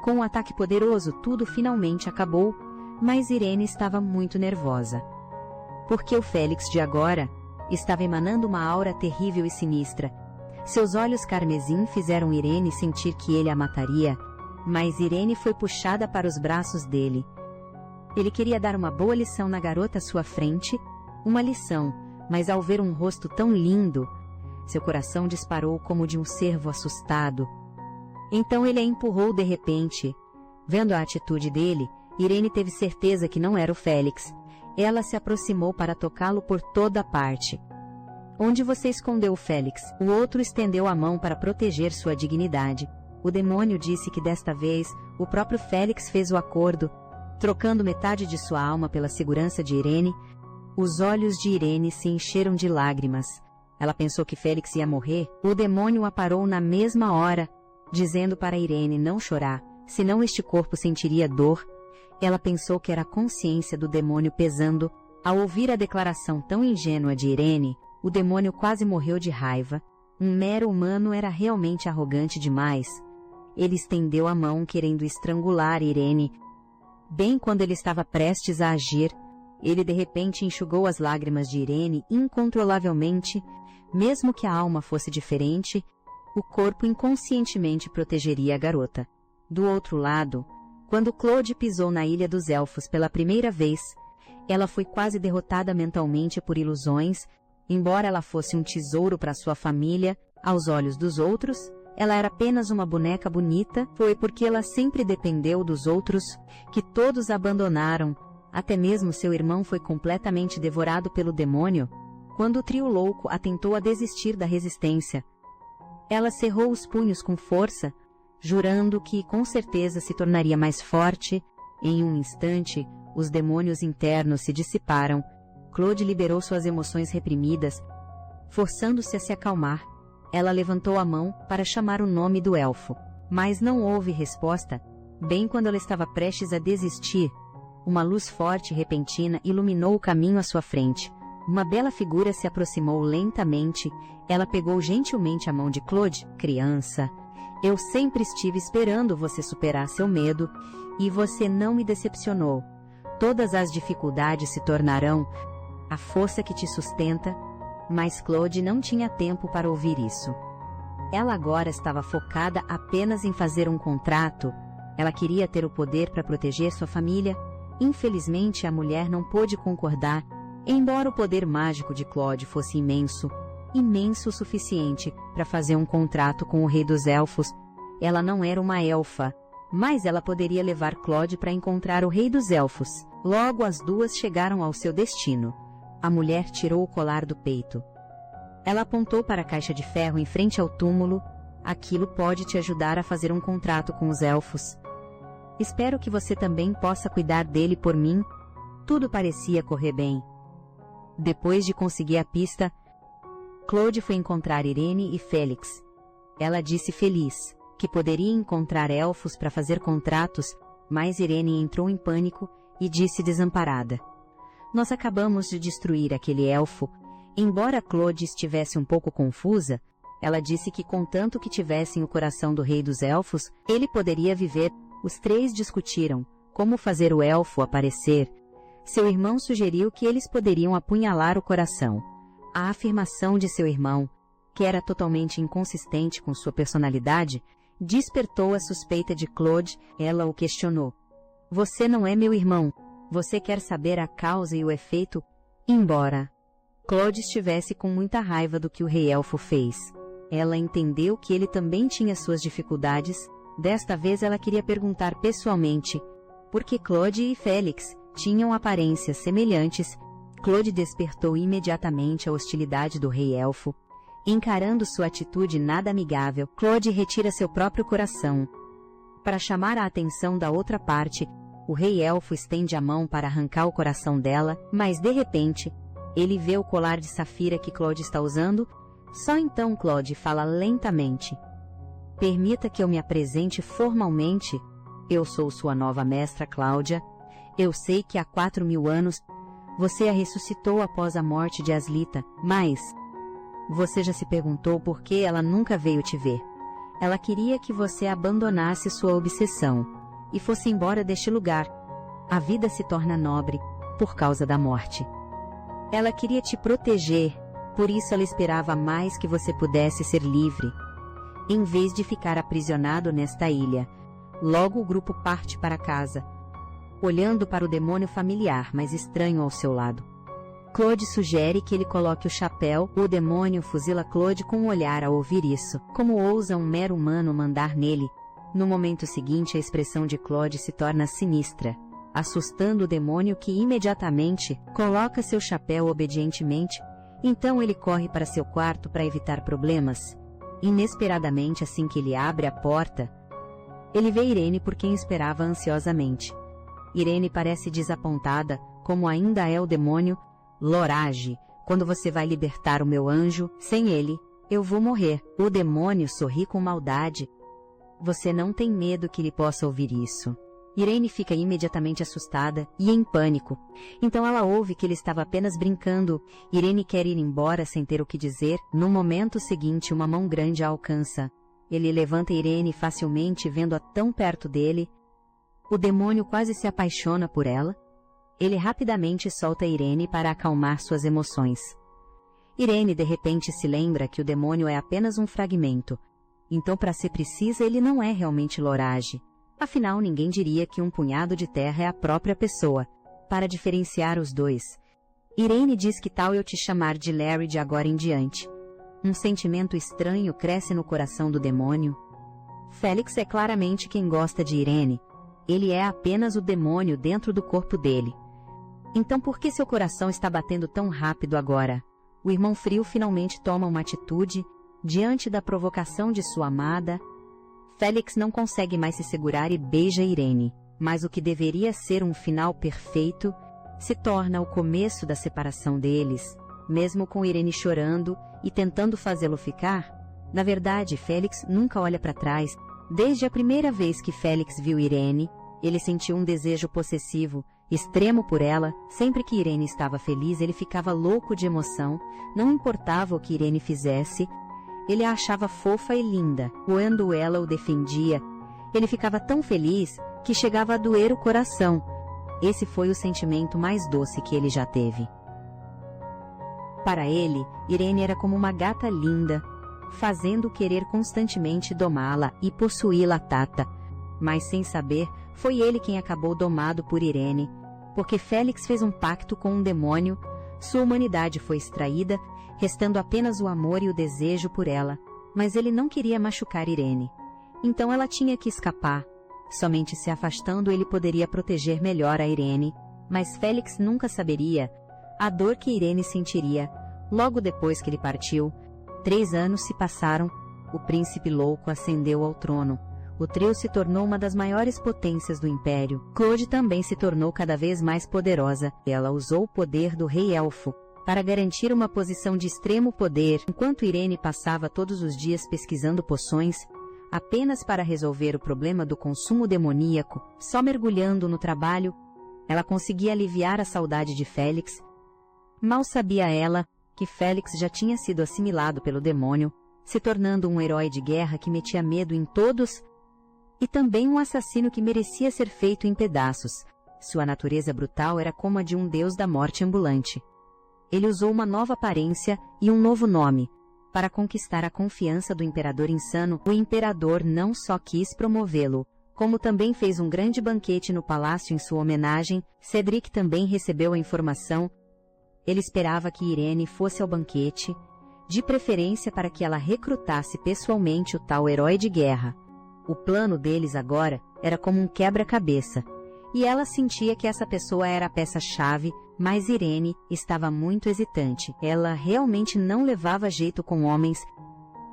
Com um ataque poderoso, tudo finalmente acabou, mas Irene estava muito nervosa. Porque o Félix de agora estava emanando uma aura terrível e sinistra. Seus olhos carmesim fizeram Irene sentir que ele a mataria, mas Irene foi puxada para os braços dele. Ele queria dar uma boa lição na garota à sua frente, uma lição, mas ao ver um rosto tão lindo, seu coração disparou como de um cervo assustado. Então ele a empurrou de repente. Vendo a atitude dele, Irene teve certeza que não era o Félix. Ela se aproximou para tocá-lo por toda parte. Onde você escondeu o Félix? O outro estendeu a mão para proteger sua dignidade. O demônio disse que desta vez, o próprio Félix fez o acordo, trocando metade de sua alma pela segurança de Irene. Os olhos de Irene se encheram de lágrimas. Ela pensou que Félix ia morrer. O demônio a parou na mesma hora, dizendo para Irene não chorar, senão este corpo sentiria dor. Ela pensou que era a consciência do demônio pesando. Ao ouvir a declaração tão ingênua de Irene, o demônio quase morreu de raiva. Um mero humano era realmente arrogante demais. Ele estendeu a mão querendo estrangular Irene. Bem quando ele estava prestes a agir, ele de repente enxugou as lágrimas de Irene incontrolavelmente. Mesmo que a alma fosse diferente, o corpo inconscientemente protegeria a garota. Do outro lado, quando Claude pisou na Ilha dos Elfos pela primeira vez, ela foi quase derrotada mentalmente por ilusões. Embora ela fosse um tesouro para sua família, aos olhos dos outros, ela era apenas uma boneca bonita. Foi porque ela sempre dependeu dos outros que todos a abandonaram. Até mesmo seu irmão foi completamente devorado pelo demônio. Quando o trio louco a tentou a desistir da resistência, ela cerrou os punhos com força. jurando que com certeza se tornaria mais forte. Em um instante, os demônios internos se dissiparam. Claude liberou suas emoções reprimidas, forçando-se a se acalmar. Ela levantou a mão para chamar o nome do elfo, mas não houve resposta. Bem quando ela estava prestes a desistir, uma luz forte e repentina iluminou o caminho à sua frente. Uma bela figura se aproximou lentamente. Ela pegou gentilmente a mão de Claude. Criança, eu sempre estive esperando você superar seu medo, e você não me decepcionou. Todas as dificuldades se tornarão a força que te sustenta. Mas Claude não tinha tempo para ouvir isso. Ela agora estava focada apenas em fazer um contrato. Ela queria ter o poder para proteger sua família. Infelizmente, a mulher não pôde concordar. Embora o poder mágico de Claude fosse imenso, imenso o suficiente para fazer um contrato com o rei dos elfos, ela não era uma elfa, mas ela poderia levar Claude para encontrar o rei dos elfos. Logo as duas chegaram ao seu destino. A mulher tirou o colar do peito. Ela apontou para a caixa de ferro em frente ao túmulo. Aquilo pode te ajudar a fazer um contrato com os elfos. Espero que você também possa cuidar dele por mim. Tudo parecia correr bem. Depois de conseguir a pista, Claude foi encontrar Irene e Félix. Ela disse feliz que poderia encontrar elfos para fazer contratos, mas Irene entrou em pânico e disse desamparada: nós acabamos de destruir aquele elfo. Embora Claude estivesse um pouco confusa, ela disse que contanto que tivessem o coração do rei dos elfos, ele poderia viver. Os três discutiram como fazer o elfo aparecer. Seu irmão sugeriu que eles poderiam apunhalar o coração. A afirmação de seu irmão, que era totalmente inconsistente com sua personalidade, despertou a suspeita de Claude. Ela o questionou: você não é meu irmão. Você quer saber a causa e o efeito? Embora Claude estivesse com muita raiva do que o rei elfo fez, ela entendeu que ele também tinha suas dificuldades. Desta vez ela queria perguntar pessoalmente por que Claude e Félix tinham aparências semelhantes. Claude despertou imediatamente a hostilidade do rei elfo. Encarando sua atitude nada amigável, Claude retira seu próprio coração. Para chamar a atenção da outra parte, o rei elfo estende a mão para arrancar o coração dela, mas de repente, ele vê o colar de safira que Claude está usando. Só então Claude fala lentamente: permita que eu me apresente formalmente. Eu sou sua nova mestra Cláudia. Eu sei que há 4.000 anos você a ressuscitou após a morte de Aslita, mas você já se perguntou por que ela nunca veio te ver? Ela queria que você abandonasse sua obsessão e fosse embora deste lugar. A vida se torna nobre por causa da morte. Ela queria te proteger, por isso ela esperava mais que você pudesse ser livre, em vez de ficar aprisionado nesta ilha. Logo o grupo parte para casa, olhando para o demônio familiar, mas estranho ao seu lado. Claude sugere que ele coloque o chapéu. O demônio fuzila Claude com um olhar ao ouvir isso. Como ousa um mero humano mandar nele? No momento seguinte, a expressão de Claude se torna sinistra, assustando o demônio, que imediatamente coloca seu chapéu obedientemente. Então ele corre para seu quarto para evitar problemas. Inesperadamente, assim que ele abre a porta, ele vê Irene, por quem esperava ansiosamente. Irene parece desapontada, como ainda é o demônio. Lorage, quando você vai libertar o meu anjo? Sem ele, eu vou morrer. O demônio sorri com maldade. Você não tem medo que ele possa ouvir isso? Irene fica imediatamente assustada e em pânico. Então ela ouve que ele estava apenas brincando. Irene quer ir embora sem ter o que dizer. No momento seguinte, uma mão grande a alcança. Ele levanta Irene facilmente, vendo-a tão perto dele. O demônio quase se apaixona por ela. Ele rapidamente solta Irene para acalmar suas emoções. Irene de repente se lembra que o demônio é apenas um fragmento. Então, para ser precisa, ele não é realmente Lorage. Afinal, ninguém diria que um punhado de terra é a própria pessoa. Para diferenciar os dois, Irene diz: que tal eu te chamar de Larry de agora em diante? Um sentimento estranho cresce no coração do demônio. Félix é claramente quem gosta de Irene. Ele é apenas o demônio dentro do corpo dele. Então por que seu coração está batendo tão rápido agora? O irmão frio finalmente toma uma atitude diante da provocação de sua amada. Félix não consegue mais se segurar e beija Irene, mas o que deveria ser um final perfeito se torna o começo da separação deles, mesmo com Irene chorando e tentando fazê-lo ficar. Na verdade, Félix nunca olha para trás. Desde a primeira vez que Félix viu Irene, ele sentiu um desejo possessivo, extremo por ela. Sempre que Irene estava feliz, ele ficava louco de emoção, não importava o que Irene fizesse, ele a achava fofa e linda. Quando ela o defendia, ele ficava tão feliz que chegava a doer o coração. Esse foi o sentimento mais doce que ele já teve. Para ele, Irene era como uma gata linda, fazendo querer constantemente domá-la e possuí-la tata. Mas sem saber, foi ele quem acabou domado por Irene, porque Félix fez um pacto com um demônio, sua humanidade foi extraída, restando apenas o amor e o desejo por ela, mas ele não queria machucar Irene. Então ela tinha que escapar. Somente se afastando ele poderia proteger melhor a Irene, mas Félix nunca saberia a dor que Irene sentiria. Logo depois que ele partiu, 3 anos se passaram, o príncipe louco ascendeu ao trono. O trio se tornou uma das maiores potências do Império. Claude também se tornou cada vez mais poderosa. Ela usou o poder do Rei Elfo para garantir uma posição de extremo poder, enquanto Irene passava todos os dias pesquisando poções, apenas para resolver o problema do consumo demoníaco. Só mergulhando no trabalho, ela conseguia aliviar a saudade de Félix. Mal sabia ela que Félix já tinha sido assimilado pelo demônio, se tornando um herói de guerra que metia medo em todos e também um assassino que merecia ser feito em pedaços. Sua natureza brutal era como a de um deus da morte ambulante. Ele usou uma nova aparência e um novo nome para conquistar a confiança do imperador insano. O imperador não só quis promovê-lo, como também fez um grande banquete no palácio em sua homenagem. Cedric também recebeu a informação. Ele esperava que Irene fosse ao banquete, de preferência para que ela recrutasse pessoalmente o tal herói de guerra. O plano deles agora era como um quebra-cabeça, e ela sentia que essa pessoa era a peça-chave, mas Irene estava muito hesitante. Ela realmente não levava jeito com homens,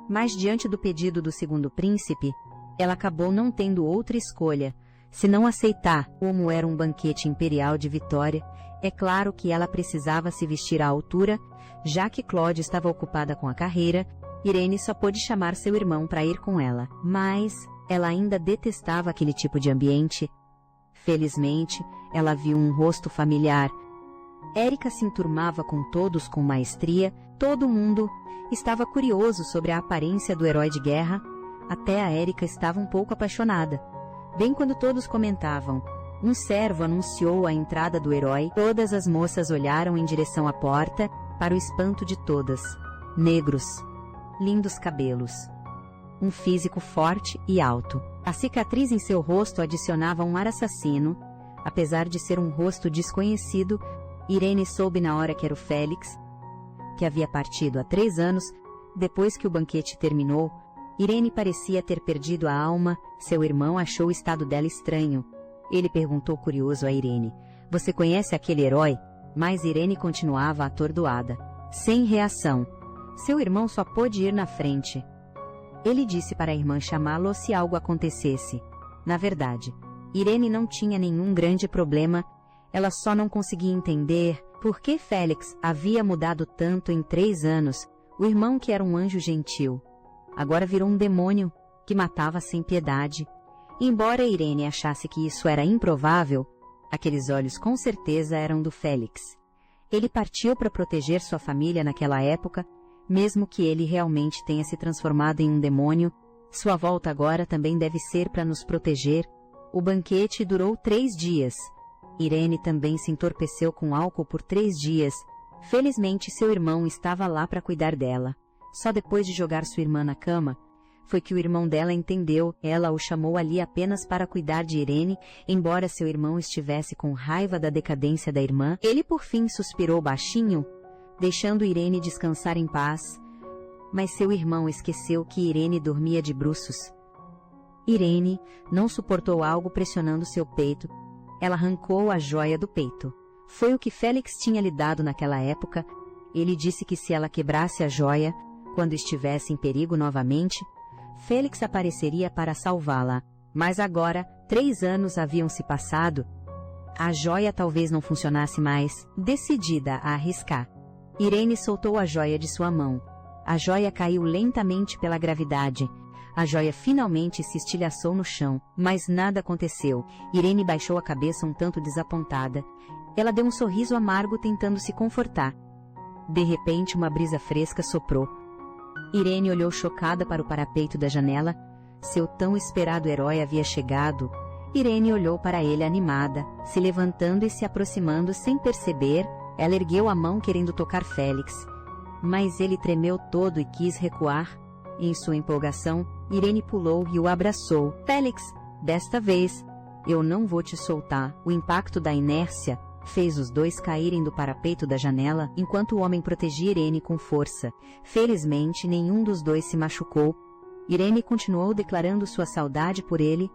mas diante do pedido do segundo príncipe, ela acabou não tendo outra escolha, senão aceitar. Como era um banquete imperial de Vitória, é claro que ela precisava se vestir à altura, já que Claude estava ocupada com a carreira. Irene só pôde chamar seu irmão para ir com ela, mas ela ainda detestava aquele tipo de ambiente. Felizmente, ela viu um rosto familiar. Érica se enturmava com todos com maestria. Todo mundo estava curioso sobre a aparência do herói de guerra. Até a Érica estava um pouco apaixonada. Bem quando todos comentavam, um servo anunciou a entrada do herói. Todas as moças olharam em direção à porta, para o espanto de todas. Negros, lindos cabelos, um físico forte e alto. A cicatriz em seu rosto adicionava um ar assassino. Apesar de ser um rosto desconhecido, Irene soube na hora que era o Félix, que havia partido há 3 anos. Depois que o banquete terminou, Irene parecia ter perdido a alma. Seu irmão achou o estado dela estranho. Ele perguntou curioso a Irene, "Você conhece aquele herói?" Mas Irene continuava atordoada, sem reação. Seu irmão só pôde ir na frente. Ele disse para a irmã chamá-lo se algo acontecesse. Na verdade, Irene não tinha nenhum grande problema, ela só não conseguia entender por que Félix havia mudado tanto em 3 anos. O irmão, que era um anjo gentil, agora virou um demônio que matava sem piedade. Embora Irene achasse que isso era improvável, aqueles olhos com certeza eram do Félix. Ele partiu para proteger sua família naquela época, mesmo que ele realmente tenha se transformado em um demônio. Sua volta agora também deve ser para nos proteger. O banquete durou 3 dias. Irene também se entorpeceu com álcool por 3 dias. Felizmente seu irmão estava lá para cuidar dela. Só depois de jogar sua irmã na cama, foi que o irmão dela entendeu. Ela o chamou ali apenas para cuidar de Irene. Embora seu irmão estivesse com raiva da decadência da irmã, ele por fim suspirou baixinho, deixando Irene descansar em paz. Mas seu irmão esqueceu que Irene dormia de bruços. Irene não suportou algo pressionando seu peito. Ela arrancou a joia do peito. Foi o que Félix tinha lhe dado naquela época. Ele disse que se ela quebrasse a joia, quando estivesse em perigo novamente, Félix apareceria para salvá-la. Mas agora, 3 anos haviam se passado. A joia talvez não funcionasse mais, decidida a arriscar. Irene soltou a joia de sua mão. A joia caiu lentamente pela gravidade. A joia finalmente se estilhaçou no chão, mas nada aconteceu. Irene baixou a cabeça um tanto desapontada. Ela deu um sorriso amargo tentando se confortar. De repente, uma brisa fresca soprou. Irene olhou chocada para o parapeito da janela. Seu tão esperado herói havia chegado. Irene olhou para ele animada, se levantando e se aproximando sem perceber. Ela ergueu a mão querendo tocar Félix. Mas ele tremeu todo e quis recuar. Em sua empolgação, Irene pulou e o abraçou. Félix, desta vez, eu não vou te soltar. O impacto da inércia fez os dois caírem do parapeito da janela, enquanto o homem protegia Irene com força. Felizmente, nenhum dos dois se machucou. Irene continuou declarando sua saudade por ele.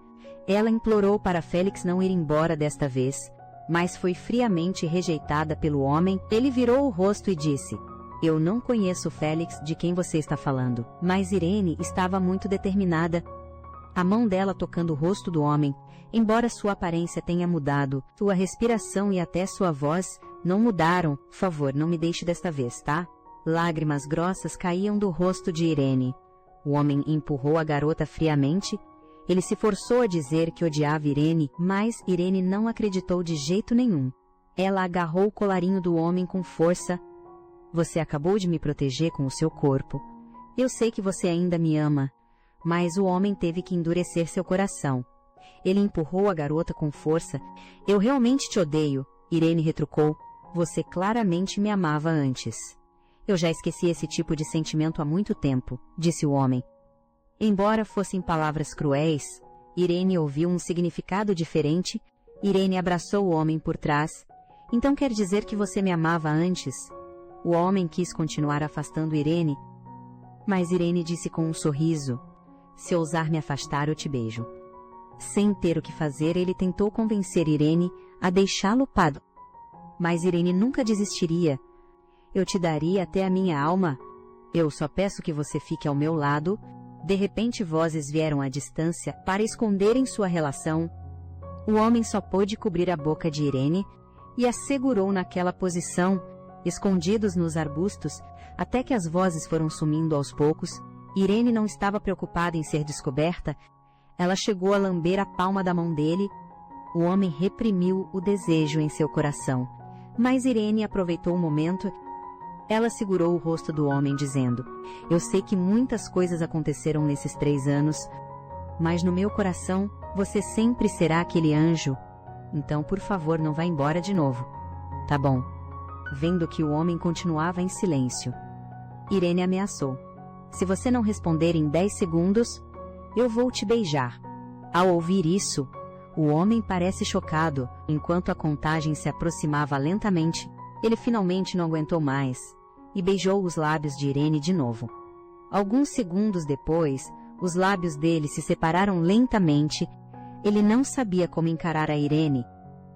Ela implorou para Félix não ir embora desta vez, mas foi friamente rejeitada pelo homem. Ele virou o rosto e disse: eu não conheço Félix de quem você está falando. Mas Irene estava muito determinada. A mão dela tocando o rosto do homem, embora sua aparência tenha mudado, sua respiração e até sua voz não mudaram. Por favor, não me deixe desta vez, tá? Lágrimas grossas caíam do rosto de Irene. O homem empurrou a garota friamente. Ele se forçou a dizer que odiava Irene, mas Irene não acreditou de jeito nenhum. Ela agarrou o colarinho do homem com força. Você acabou de me proteger com o seu corpo. Eu sei que você ainda me ama. Mas o homem teve que endurecer seu coração. Ele empurrou a garota com força. Eu realmente te odeio, Irene retrucou. Você claramente me amava antes. Eu já esqueci esse tipo de sentimento há muito tempo, disse o homem. Embora fossem palavras cruéis, Irene ouviu um significado diferente. Irene abraçou o homem por trás. Então quer dizer que você me amava antes? O homem quis continuar afastando Irene, mas Irene disse com um sorriso: se ousar me afastar, eu te beijo. Sem ter o que fazer, ele tentou convencer Irene a deixá-lo parado. Mas Irene nunca desistiria. Eu te daria até a minha alma. Eu só peço que você fique ao meu lado. De repente, vozes vieram à distância para esconderem sua relação. O homem só pôde cobrir a boca de Irene e a segurou naquela posição, escondidos nos arbustos, até que as vozes foram sumindo aos poucos. Irene não estava preocupada em ser descoberta. Ela chegou a lamber a palma da mão dele. O homem reprimiu o desejo em seu coração. Mas Irene aproveitou o momento. Ela segurou o rosto do homem, dizendo: eu sei que muitas coisas aconteceram nesses 3 anos, mas no meu coração, você sempre será aquele anjo. Então, por favor, não vá embora de novo. Tá bom. Vendo que o homem continuava em silêncio, Irene ameaçou: se você não responder em 10 segundos, eu vou te beijar. Ao ouvir isso, o homem parece chocado. Enquanto a contagem se aproximava lentamente, ele finalmente não aguentou mais e beijou os lábios de Irene de novo. Alguns segundos depois, os lábios dele se separaram lentamente. Ele não sabia como encarar a Irene.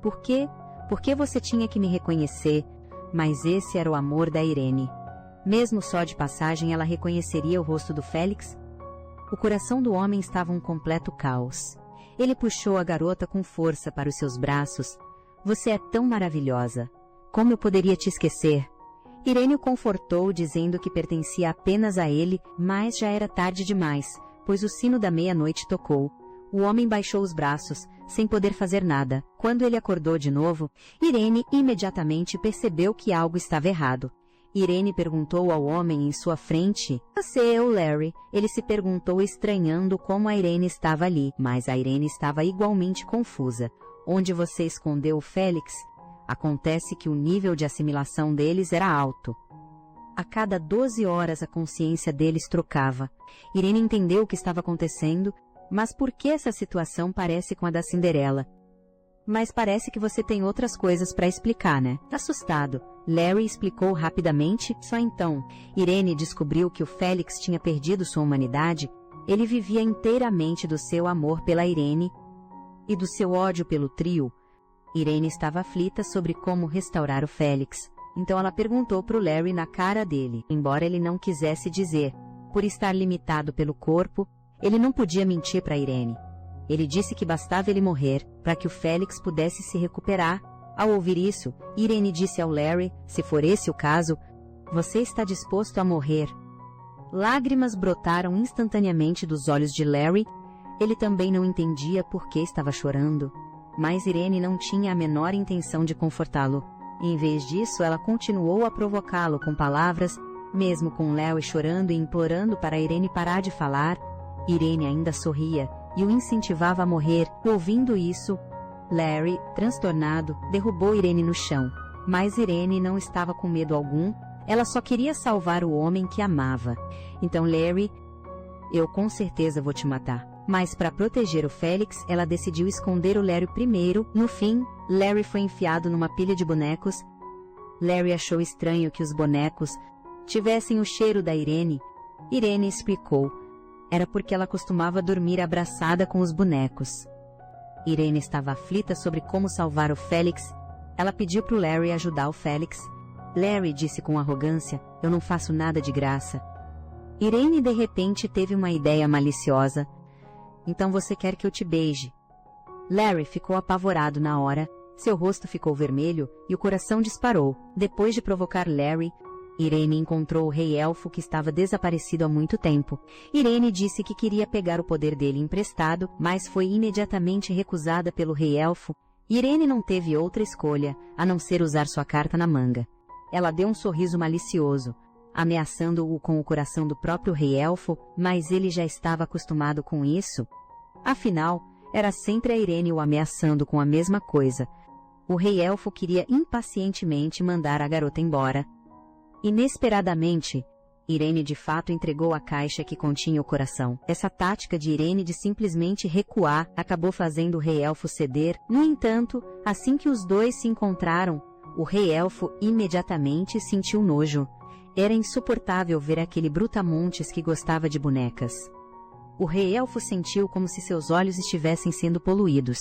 Por quê? Porque você tinha que me reconhecer, mas esse era o amor da Irene. Mesmo só de passagem, ela reconheceria o rosto do Félix? O coração do homem estava um completo caos. Ele puxou a garota com força para os seus braços. Você é tão maravilhosa. Como eu poderia te esquecer? Irene o confortou, dizendo que pertencia apenas a ele, mas já era tarde demais, pois o sino da meia-noite tocou. O homem baixou os braços, sem poder fazer nada. Quando ele acordou de novo, Irene imediatamente percebeu que algo estava errado. Irene perguntou ao homem em sua frente: você é o Larry? Ele se perguntou, estranhando como a Irene estava ali, mas a Irene estava igualmente confusa. Onde você escondeu o Félix? Acontece que o nível de assimilação deles era alto. A cada 12 horas a consciência deles trocava. Irene entendeu o que estava acontecendo. Mas por que essa situação parece com a da Cinderela? Mas parece que você tem outras coisas para explicar, né? Assustado, Larry explicou rapidamente. Só então, Irene descobriu que o Félix tinha perdido sua humanidade. Ele vivia inteiramente do seu amor pela Irene e do seu ódio pelo trio. Irene estava aflita sobre como restaurar o Félix. Então ela perguntou para o Larry na cara dele, embora ele não quisesse dizer. Por estar limitado pelo corpo, Ele não podia mentir para Irene. Ele disse que bastava ele morrer para que o Félix pudesse se recuperar. Ao ouvir isso, Irene disse ao Larry, se for esse o caso, você está disposto a morrer. Lágrimas brotaram instantaneamente dos olhos de Larry. Ele também não entendia por que estava chorando. Mas Irene não tinha a menor intenção de confortá-lo. Em vez disso, ela continuou a provocá-lo com palavras, mesmo com Larry chorando e implorando para Irene parar de falar. Irene ainda sorria e o incentivava a morrer. Ouvindo isso, Larry, transtornado, derrubou Irene no chão. Mas Irene não estava com medo algum. Ela só queria salvar o homem que amava. Então Larry, eu com certeza vou te matar. Mas para proteger o Félix, ela decidiu esconder o Larry primeiro. No fim, Larry foi enfiado numa pilha de bonecos. Larry achou estranho que os bonecos tivessem o cheiro da Irene. Irene explicou. Era porque ela costumava dormir abraçada com os bonecos. Irene estava aflita sobre como salvar o Félix. Ela pediu para o Larry ajudar o Félix. Larry disse com arrogância, eu não faço nada de graça. Irene de repente teve uma ideia maliciosa. Então você quer que eu te beije? Larry ficou apavorado na hora, seu rosto ficou vermelho e o coração disparou. Depois de provocar Larry, Irene encontrou o rei elfo que estava desaparecido há muito tempo. Irene disse que queria pegar o poder dele emprestado, mas foi imediatamente recusada pelo rei elfo. Irene não teve outra escolha, a não ser usar sua carta na manga. Ela deu um sorriso malicioso, ameaçando-o com o coração do próprio rei elfo, mas ele já estava acostumado com isso. Afinal, era sempre a Irene o ameaçando com a mesma coisa. O rei elfo queria impacientemente mandar a garota embora. Inesperadamente, Irene de fato entregou a caixa que continha o coração. Essa tática de Irene de simplesmente recuar acabou fazendo o rei elfo ceder. No entanto, assim que os dois se encontraram, o rei elfo imediatamente sentiu nojo. Era insuportável ver aquele brutamontes que gostava de bonecas. O rei elfo sentiu como se seus olhos estivessem sendo poluídos.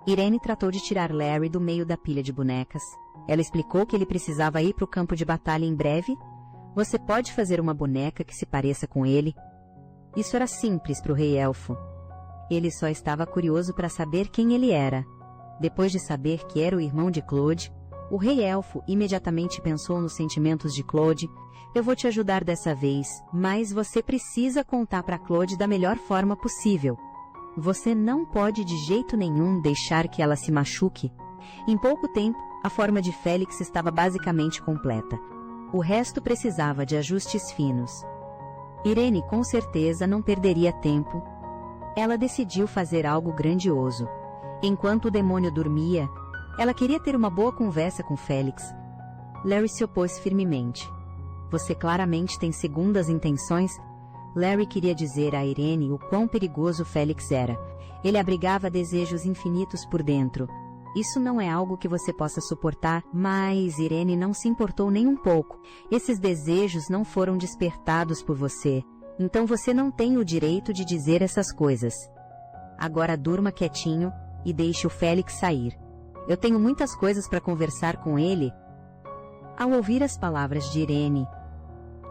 Irene tratou de tirar Larry do meio da pilha de bonecas. Ela explicou que ele precisava ir para o campo de batalha em breve. Você pode fazer uma boneca que se pareça com ele. Isso era simples para o rei elfo. Ele só estava curioso para saber quem ele era. Depois de saber que era o irmão de Claude, o rei elfo imediatamente pensou nos sentimentos de Claude. Eu vou te ajudar dessa vez, mas você precisa contar para Claude da melhor forma possível. Você não pode de jeito nenhum deixar que ela se machuque. Em pouco tempo, a forma de Félix estava basicamente completa. O resto precisava de ajustes finos. Irene com certeza não perderia tempo. Ela decidiu fazer algo grandioso. Enquanto o demônio dormia, ela queria ter uma boa conversa com Félix. Larry se opôs firmemente. Você claramente tem segundas intenções. Larry queria dizer a Irene o quão perigoso Félix era. Ele abrigava desejos infinitos por dentro. Isso não é algo que você possa suportar, mas Irene não se importou nem um pouco. Esses desejos não foram despertados por você. Então você não tem o direito de dizer essas coisas. Agora durma quietinho e deixe o Félix sair. Eu tenho muitas coisas para conversar com ele. Ao ouvir as palavras de Irene,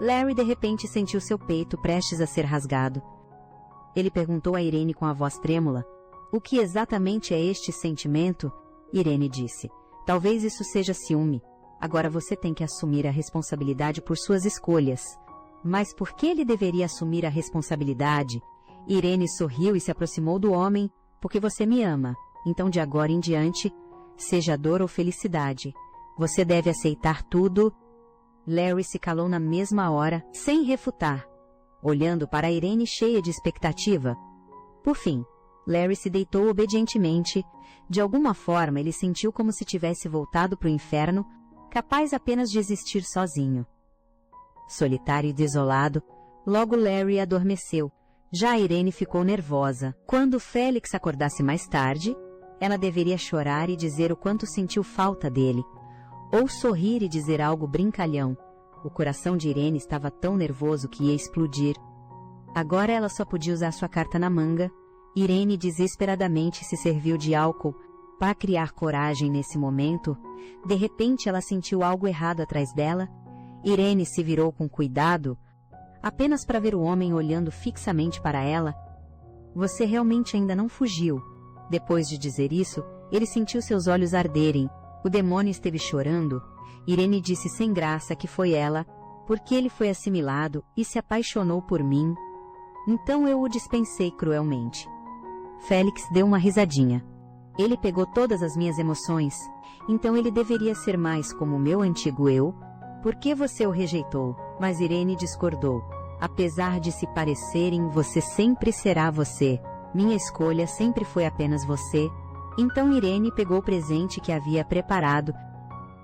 Larry de repente sentiu seu peito prestes a ser rasgado. Ele perguntou a Irene com a voz trêmula, o que exatamente é este sentimento? Irene disse, talvez isso seja ciúme. Agora você tem que assumir a responsabilidade por suas escolhas. Mas por que ele deveria assumir a responsabilidade? Irene sorriu e se aproximou do homem, porque você me ama. Então de agora em diante, seja dor ou felicidade, você deve aceitar tudo. Larry se calou na mesma hora, sem refutar, olhando para Irene cheia de expectativa. Por fim, Larry se deitou obedientemente. De alguma forma ele sentiu como se tivesse voltado para o inferno, capaz apenas de existir sozinho. Solitário e desolado, logo Larry adormeceu. Já Irene ficou nervosa. Quando Félix acordasse mais tarde, ela deveria chorar e dizer o quanto sentiu falta dele. Ou sorrir e dizer algo brincalhão. O coração de Irene estava tão nervoso que ia explodir. Agora ela só podia usar sua carta na manga. Irene desesperadamente se serviu de álcool para criar coragem nesse momento. De repente ela sentiu algo errado atrás dela. Irene se virou com cuidado. apenas para ver o homem olhando fixamente para ela. Você realmente ainda não fugiu. Depois de dizer isso, ele sentiu seus olhos arderem. O demônio esteve chorando. Irene disse sem graça que foi ela, porque ele foi assimilado e se apaixonou por mim. Então eu o dispensei cruelmente. Félix deu uma risadinha. Ele pegou todas as minhas emoções, então ele deveria ser mais como o meu antigo eu. Por que você o rejeitou? Mas Irene discordou. Apesar de se parecerem, você sempre será você. Minha escolha sempre foi apenas você. Então Irene pegou o presente que havia preparado,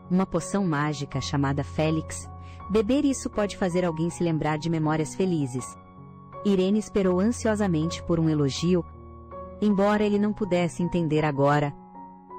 uma poção mágica chamada Félix. Beber isso pode fazer alguém se lembrar de memórias felizes. Irene esperou ansiosamente por um elogio, embora ele não pudesse entender agora.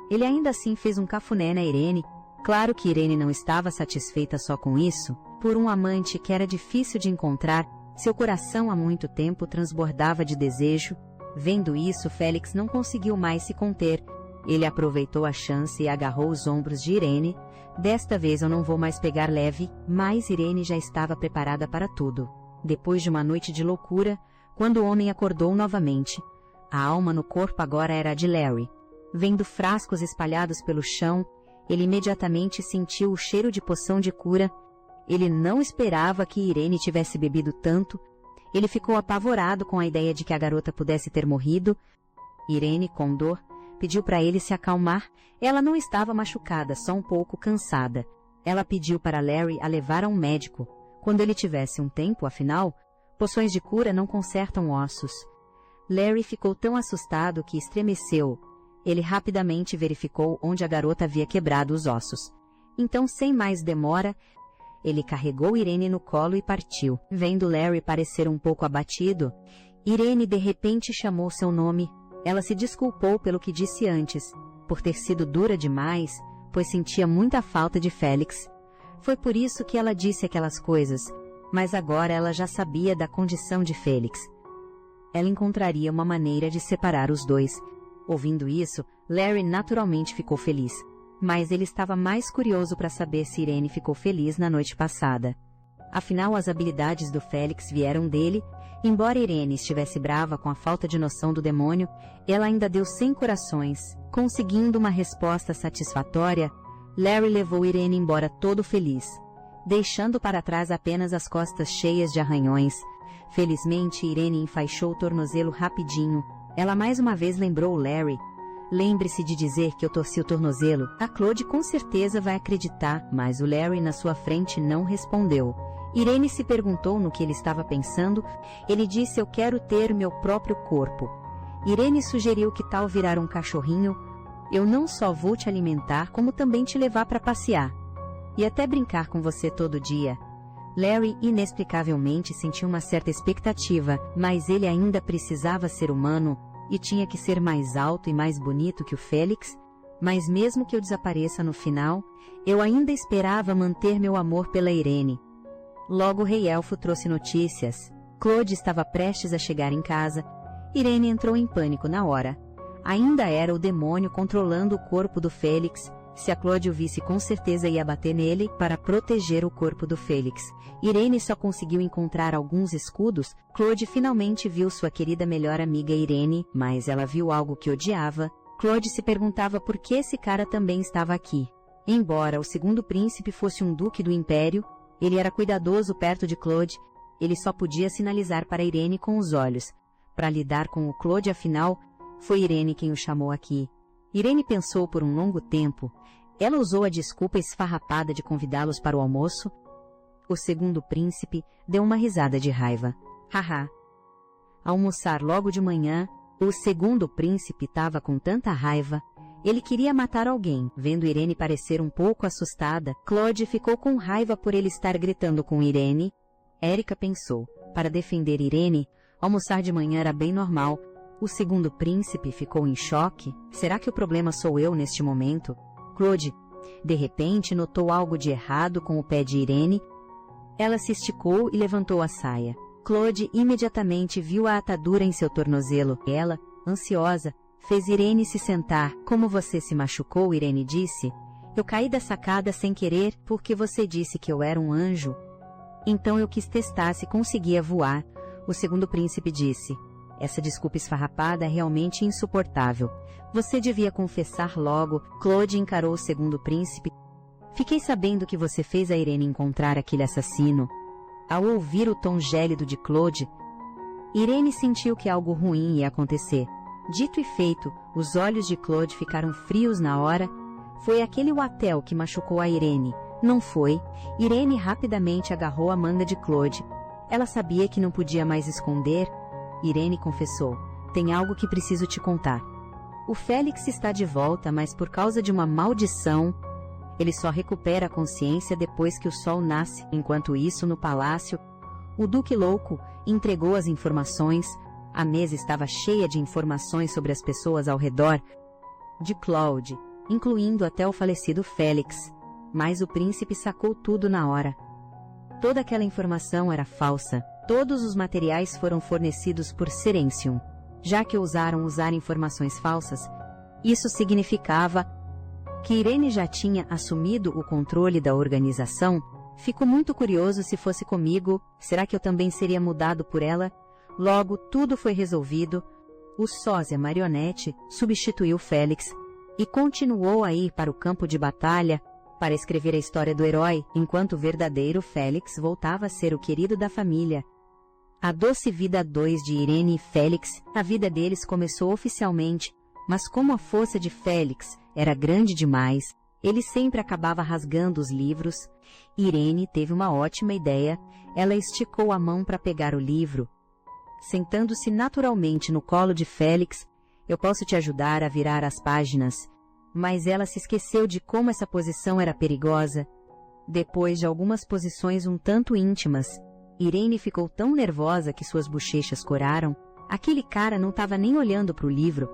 Ele ainda assim fez um cafuné na Irene. Claro que Irene não estava satisfeita só com isso. Por um amante que era difícil de encontrar, seu coração há muito tempo transbordava de desejo. Vendo isso, Félix não conseguiu mais se conter. Ele aproveitou a chance e agarrou os ombros de Irene. Desta vez eu não vou mais pegar leve, mas Irene já estava preparada para tudo. Depois de uma noite de loucura, quando o homem acordou novamente, a alma no corpo agora era a de Larry. Vendo frascos espalhados pelo chão, ele imediatamente sentiu o cheiro de poção de cura. Ele não esperava que Irene tivesse bebido tanto. Ele ficou apavorado com a ideia de que a garota pudesse ter morrido. Irene, com dor, pediu para ele se acalmar. Ela não estava machucada, só um pouco cansada. Ela pediu para Larry a levar a um médico, quando ele tivesse um tempo, afinal, poções de cura não consertam ossos. Larry ficou tão assustado que estremeceu. Ele rapidamente verificou onde a garota havia quebrado os ossos. Então, sem mais demora, ele carregou Irene no colo e partiu. Vendo Larry parecer um pouco abatido, Irene de repente chamou seu nome. Ela se desculpou pelo que disse antes, por ter sido dura demais, pois sentia muita falta de Félix. Foi por isso que ela disse aquelas coisas, mas agora ela já sabia da condição de Félix. Ela encontraria uma maneira de separar os dois. Ouvindo isso, Larry naturalmente ficou feliz. Mas ele estava mais curioso para saber se Irene ficou feliz na noite passada. Afinal, as habilidades do Félix vieram dele. Embora Irene estivesse brava com a falta de noção do demônio, ela ainda deu 100 corações. Conseguindo uma resposta satisfatória, Larry levou Irene embora todo feliz, deixando para trás apenas as costas cheias de arranhões. Felizmente, Irene enfaixou o tornozelo rapidinho. Ela mais uma vez lembrou Larry. Lembre-se de dizer que eu torci o tornozelo. A Claude com certeza vai acreditar, mas o Larry na sua frente não respondeu. Irene se perguntou no que ele estava pensando. Ele disse: eu quero ter meu próprio corpo. Irene sugeriu que tal virar um cachorrinho. Eu não só vou te alimentar, como também te levar para passear. E até brincar com você todo dia. Larry inexplicavelmente sentiu uma certa expectativa, mas ele ainda precisava ser humano, e tinha que ser mais alto e mais bonito que o Félix. Mas mesmo que eu desapareça no final, eu ainda esperava manter meu amor pela Irene. Logo o Rei Elfo trouxe notícias. Claude estava prestes a chegar em casa. Irene entrou em pânico na hora. Ainda era o demônio controlando o corpo do Félix. Se a Claude o visse, com certeza ia bater nele para proteger o corpo do Félix. Irene só conseguiu encontrar alguns escudos. Claude finalmente viu sua querida melhor amiga Irene, mas ela viu algo que odiava. Claude se perguntava por que esse cara também estava aqui. Embora o segundo príncipe fosse um duque do Império, ele era cuidadoso perto de Claude. Ele só podia sinalizar para Irene com os olhos. Para lidar com o Claude, afinal, foi Irene quem o chamou aqui. Irene pensou por um longo tempo. Ela usou a desculpa esfarrapada de convidá-los para o almoço. O segundo príncipe deu uma risada de raiva. Haha. Almoçar logo de manhã, o segundo príncipe estava com tanta raiva. Ele queria matar alguém. Vendo Irene parecer um pouco assustada, Claude ficou com raiva por ele estar gritando com Irene. Érica pensou. Para defender Irene, almoçar de manhã era bem normal. O segundo príncipe ficou em choque. Será que o problema sou eu neste momento? Claude, de repente, notou algo de errado com o pé de Irene. Ela se esticou e levantou a saia. Claude imediatamente viu a atadura em seu tornozelo. Ela, ansiosa, fez Irene se sentar. Como você se machucou? Irene disse. Eu caí da sacada sem querer porque você disse que eu era um anjo. Então eu quis testar se conseguia voar. O segundo príncipe disse: essa desculpa esfarrapada é realmente insuportável. Você devia confessar logo. Claude encarou o segundo príncipe. Fiquei sabendo que você fez a Irene encontrar aquele assassino. Ao ouvir o tom gélido de Claude, Irene sentiu que algo ruim ia acontecer. Dito e feito, os olhos de Claude ficaram frios na hora. Foi aquele Watel que machucou a Irene, não foi? Irene rapidamente agarrou a manga de Claude. Ela sabia que não podia mais esconder. Irene confessou: tem algo que preciso te contar. O Félix está de volta, mas por causa de uma maldição, ele só recupera a consciência depois que o sol nasce. Enquanto isso, no palácio, o Duque Louco entregou as informações. A mesa estava cheia de informações sobre as pessoas ao redor de Claude, incluindo até o falecido Félix. Mas o príncipe sacou tudo na hora. Toda aquela informação era falsa. Todos os materiais foram fornecidos por Serencium. Já que ousaram usar informações falsas, isso significava que Irene já tinha assumido o controle da organização. Fico muito curioso se fosse comigo. Será que eu também seria mudado por ela? Logo, tudo foi resolvido. O sósia Marionete substituiu Félix e continuou a ir para o campo de batalha para escrever a história do herói, enquanto o verdadeiro Félix voltava a ser o querido da família. A doce vida 2 de Irene e Félix. A vida deles começou oficialmente, mas como a força de Félix era grande demais, ele sempre acabava rasgando os livros. Irene teve uma ótima ideia. Ela esticou a mão para pegar o livro. Sentando-se naturalmente no colo de Félix: eu posso te ajudar a virar as páginas. Mas ela se esqueceu de como essa posição era perigosa. Depois de algumas posições um tanto íntimas, Irene ficou tão nervosa que suas bochechas coraram. Aquele cara não estava nem olhando para o livro,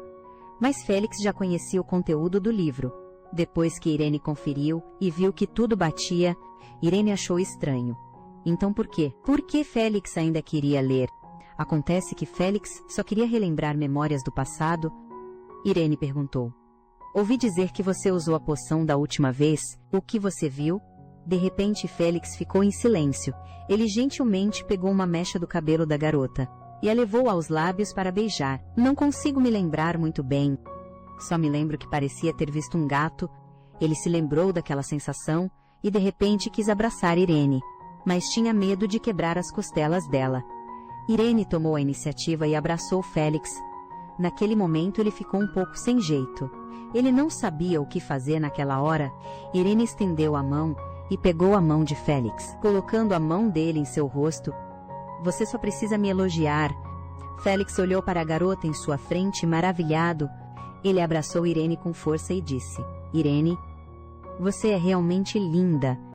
mas Félix já conhecia o conteúdo do livro. Depois que Irene conferiu e viu que tudo batia, Irene achou estranho. Então por quê? Por que Félix ainda queria ler? Acontece que Félix só queria relembrar memórias do passado. Irene perguntou: ouvi dizer que você usou a poção da última vez. O que você viu? De repente Félix ficou em silêncio. Ele gentilmente pegou uma mecha do cabelo da garota e a levou aos lábios para beijar. Não consigo me lembrar muito bem. Só me lembro que parecia ter visto um gato. Ele se lembrou daquela sensação e de repente quis abraçar Irene, mas tinha medo de quebrar as costelas dela. Irene tomou a iniciativa e abraçou Félix. Naquele momento ele ficou um pouco sem jeito. Ele não sabia o que fazer naquela hora. Irene estendeu a mão e pegou a mão de Félix, colocando a mão dele em seu rosto. Você só precisa me elogiar. Félix olhou para a garota em sua frente, maravilhado. Ele abraçou Irene com força e disse: Irene, você é realmente linda.